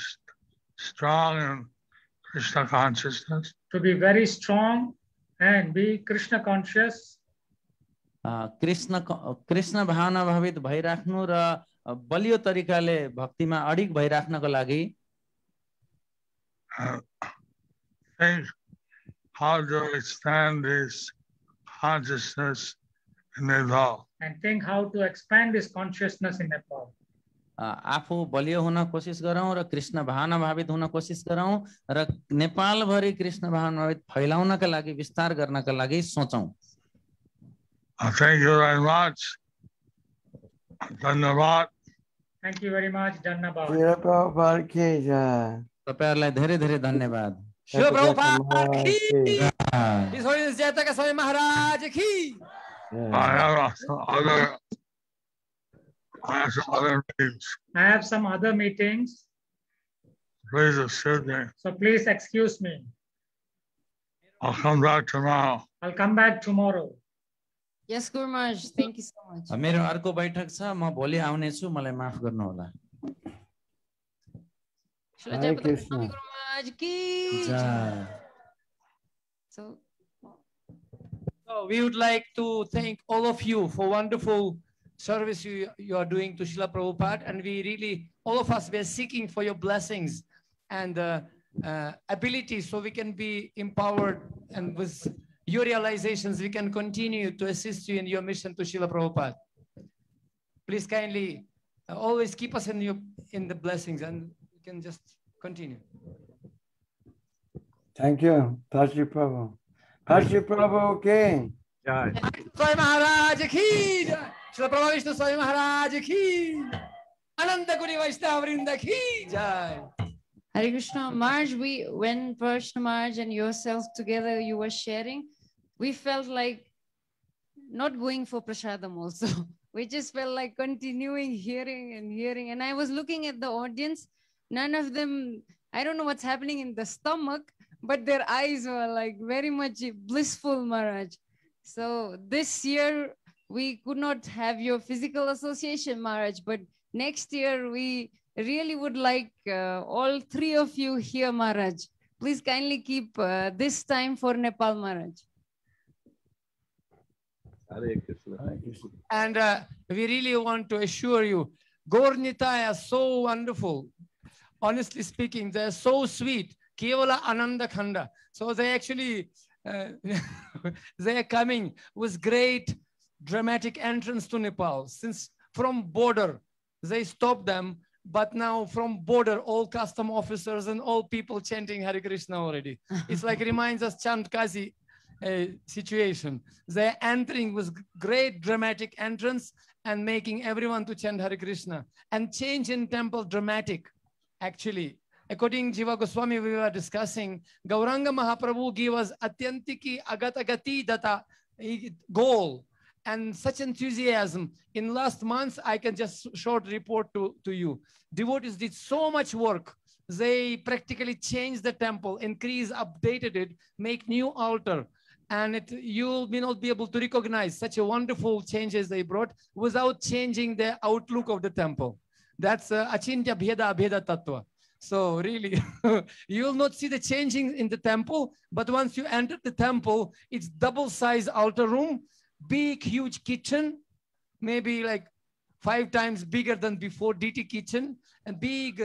strong in Krishna consciousness. To be very strong and be Krishna conscious. Krishna भावना भावित भइराख्नु र बलियो तरिकाले भक्तिमा अडिग भइराख्नको लागि think how to expand this consciousness in Nepal. And think how to expand this consciousness in Nepal. आफू बलियो हुन कोसिस गरौं र कृष्ण भावना भावित हुन कोसिस गरौं र नेपाल भरि कृष्ण भावना भावित फैलाउनका लागि विस्तार गर्नका लागि सोचौं। Thank you very much. Dhanyavad. Thank you very much. Dhanyavad. तपाईहरुलाई धेरै धेरै धन्यवाद। शिल प्रभुपाद की जय। इस होली जयता का स्वामी महाराज की। I have some other meetings. Please excuse me. So please excuse me. I'll come back tomorrow. I'll come back tomorrow. Yes, Guru Maharaj. Thank you so much. मेरो अर्को बैठक छ म भोलि आउने छु मलाई माफ गर्नु होला। Hare Krishna. Guru Maharaj ki jai. So we would like to thank all of you for wonderful service you are doing to Srila Prabhupada, and we really, all of us, we are seeking for your blessings and abilities so we can be empowered, and with your realizations we can continue to assist you in your mission to Srila Prabhupada. Please kindly always keep us in the blessings, and you can just continue. Thank you. Pashi Prabhu. Pashi Prabhu King. Jai. Swami Maharaj ki jai. Srila Prabhupada Vishnu Swami Maharaj ki. Ananta Guri Vaishnava Vrinda ki jai. Hare Krishna. Maharaj, when Prashna Maharaj and yourself together you were sharing, we felt like not going for prasadam also. We just felt like continuing hearing and hearing. And I was looking at the audience. None of them, I don't know what's happening in the stomach, but their eyes were like very much blissful, Maharaj. So this year we could not have your physical association, Maharaj, but next year we really would like all three of you here, Maharaj. Please kindly keep this time for Nepal, Maharaj. Hare Krishna. And we really want to assure you, Gaur Nitai are so wonderful. Honestly speaking, they're so sweet. Kevala Ananda Khanda. So they actually, they are coming with great dramatic entrance to Nepal. Since from border, they stopped them, but now from border, all custom officers and all people chanting Hare Krishna already. It's like reminds us Chandkazi situation. They're entering with great dramatic entrance and making everyone to chant Hare Krishna. And change in temple dramatic, actually. According to Jiva Goswami, we were discussing, Gauranga Mahaprabhu gave us Atyantiki Agatagati Data goal and such enthusiasm. In last month, I can just short report to you. Devotees did so much work. They practically changed the temple, increased, updated it, make new altar. And you may not be able to recognize such a wonderful changes they brought without changing the outlook of the temple. That's Achintya Bheda Abheda Tattva. So really, you will not see the changing in the temple, but once you enter the temple, it's double size altar room, big, huge kitchen, maybe like 5 times bigger than before DT kitchen, and big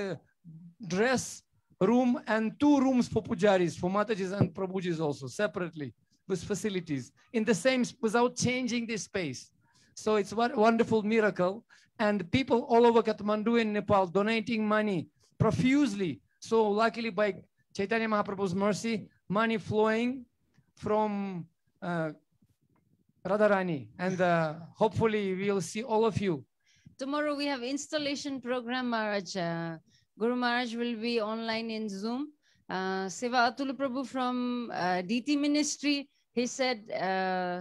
dress room and 2 rooms for pujaris, for Matajis and Prabhujis also separately with facilities in the same, without changing the space. So it's a wonderful miracle. And people all over Kathmandu in Nepal donating money profusely. So luckily by Chaitanya Mahaprabhu's mercy, money flowing from Radharani. And hopefully we'll see all of you. Tomorrow we have installation program, Maharaj. Guru Maharaj will be online in Zoom. Seva Atul Prabhu from DT Ministry, he said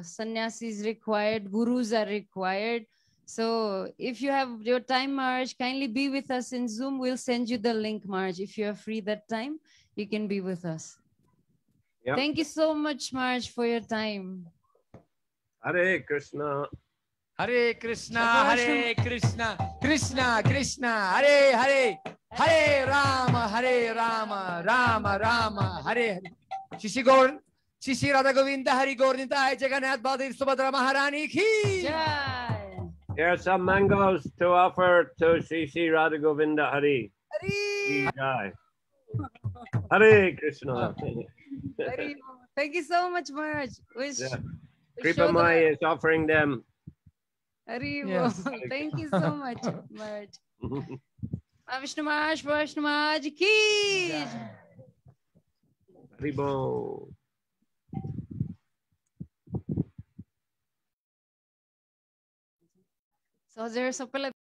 sannyasi is required, gurus are required. So if you have your time, Maharaj, kindly be with us in Zoom. We'll send you the link, Maharaj. If you are free that time, you can be with us. Yep. Thank you so much, Maharaj, for your time. Hare Krishna. Hare Krishna, Hare Krishna, Krishna Krishna, Hare Hare, Hare Rama, Rama Rama, Hare Hare. Shishi Radha Govinda Hari Gaur-Nitai Jagannath Baladev Subhadra Maharani ki. Jai. Here are some mangoes to offer to Sri Radha Govinda Hari. Hari. Jai. Hare Krishna. Hari. Thank you so much, Maharaj. Yeah. Kripa Mai is offering them. Hari. Yes. Thank you so much, Maharaj. Vishnu Maharaj ki. Haribo. So there's a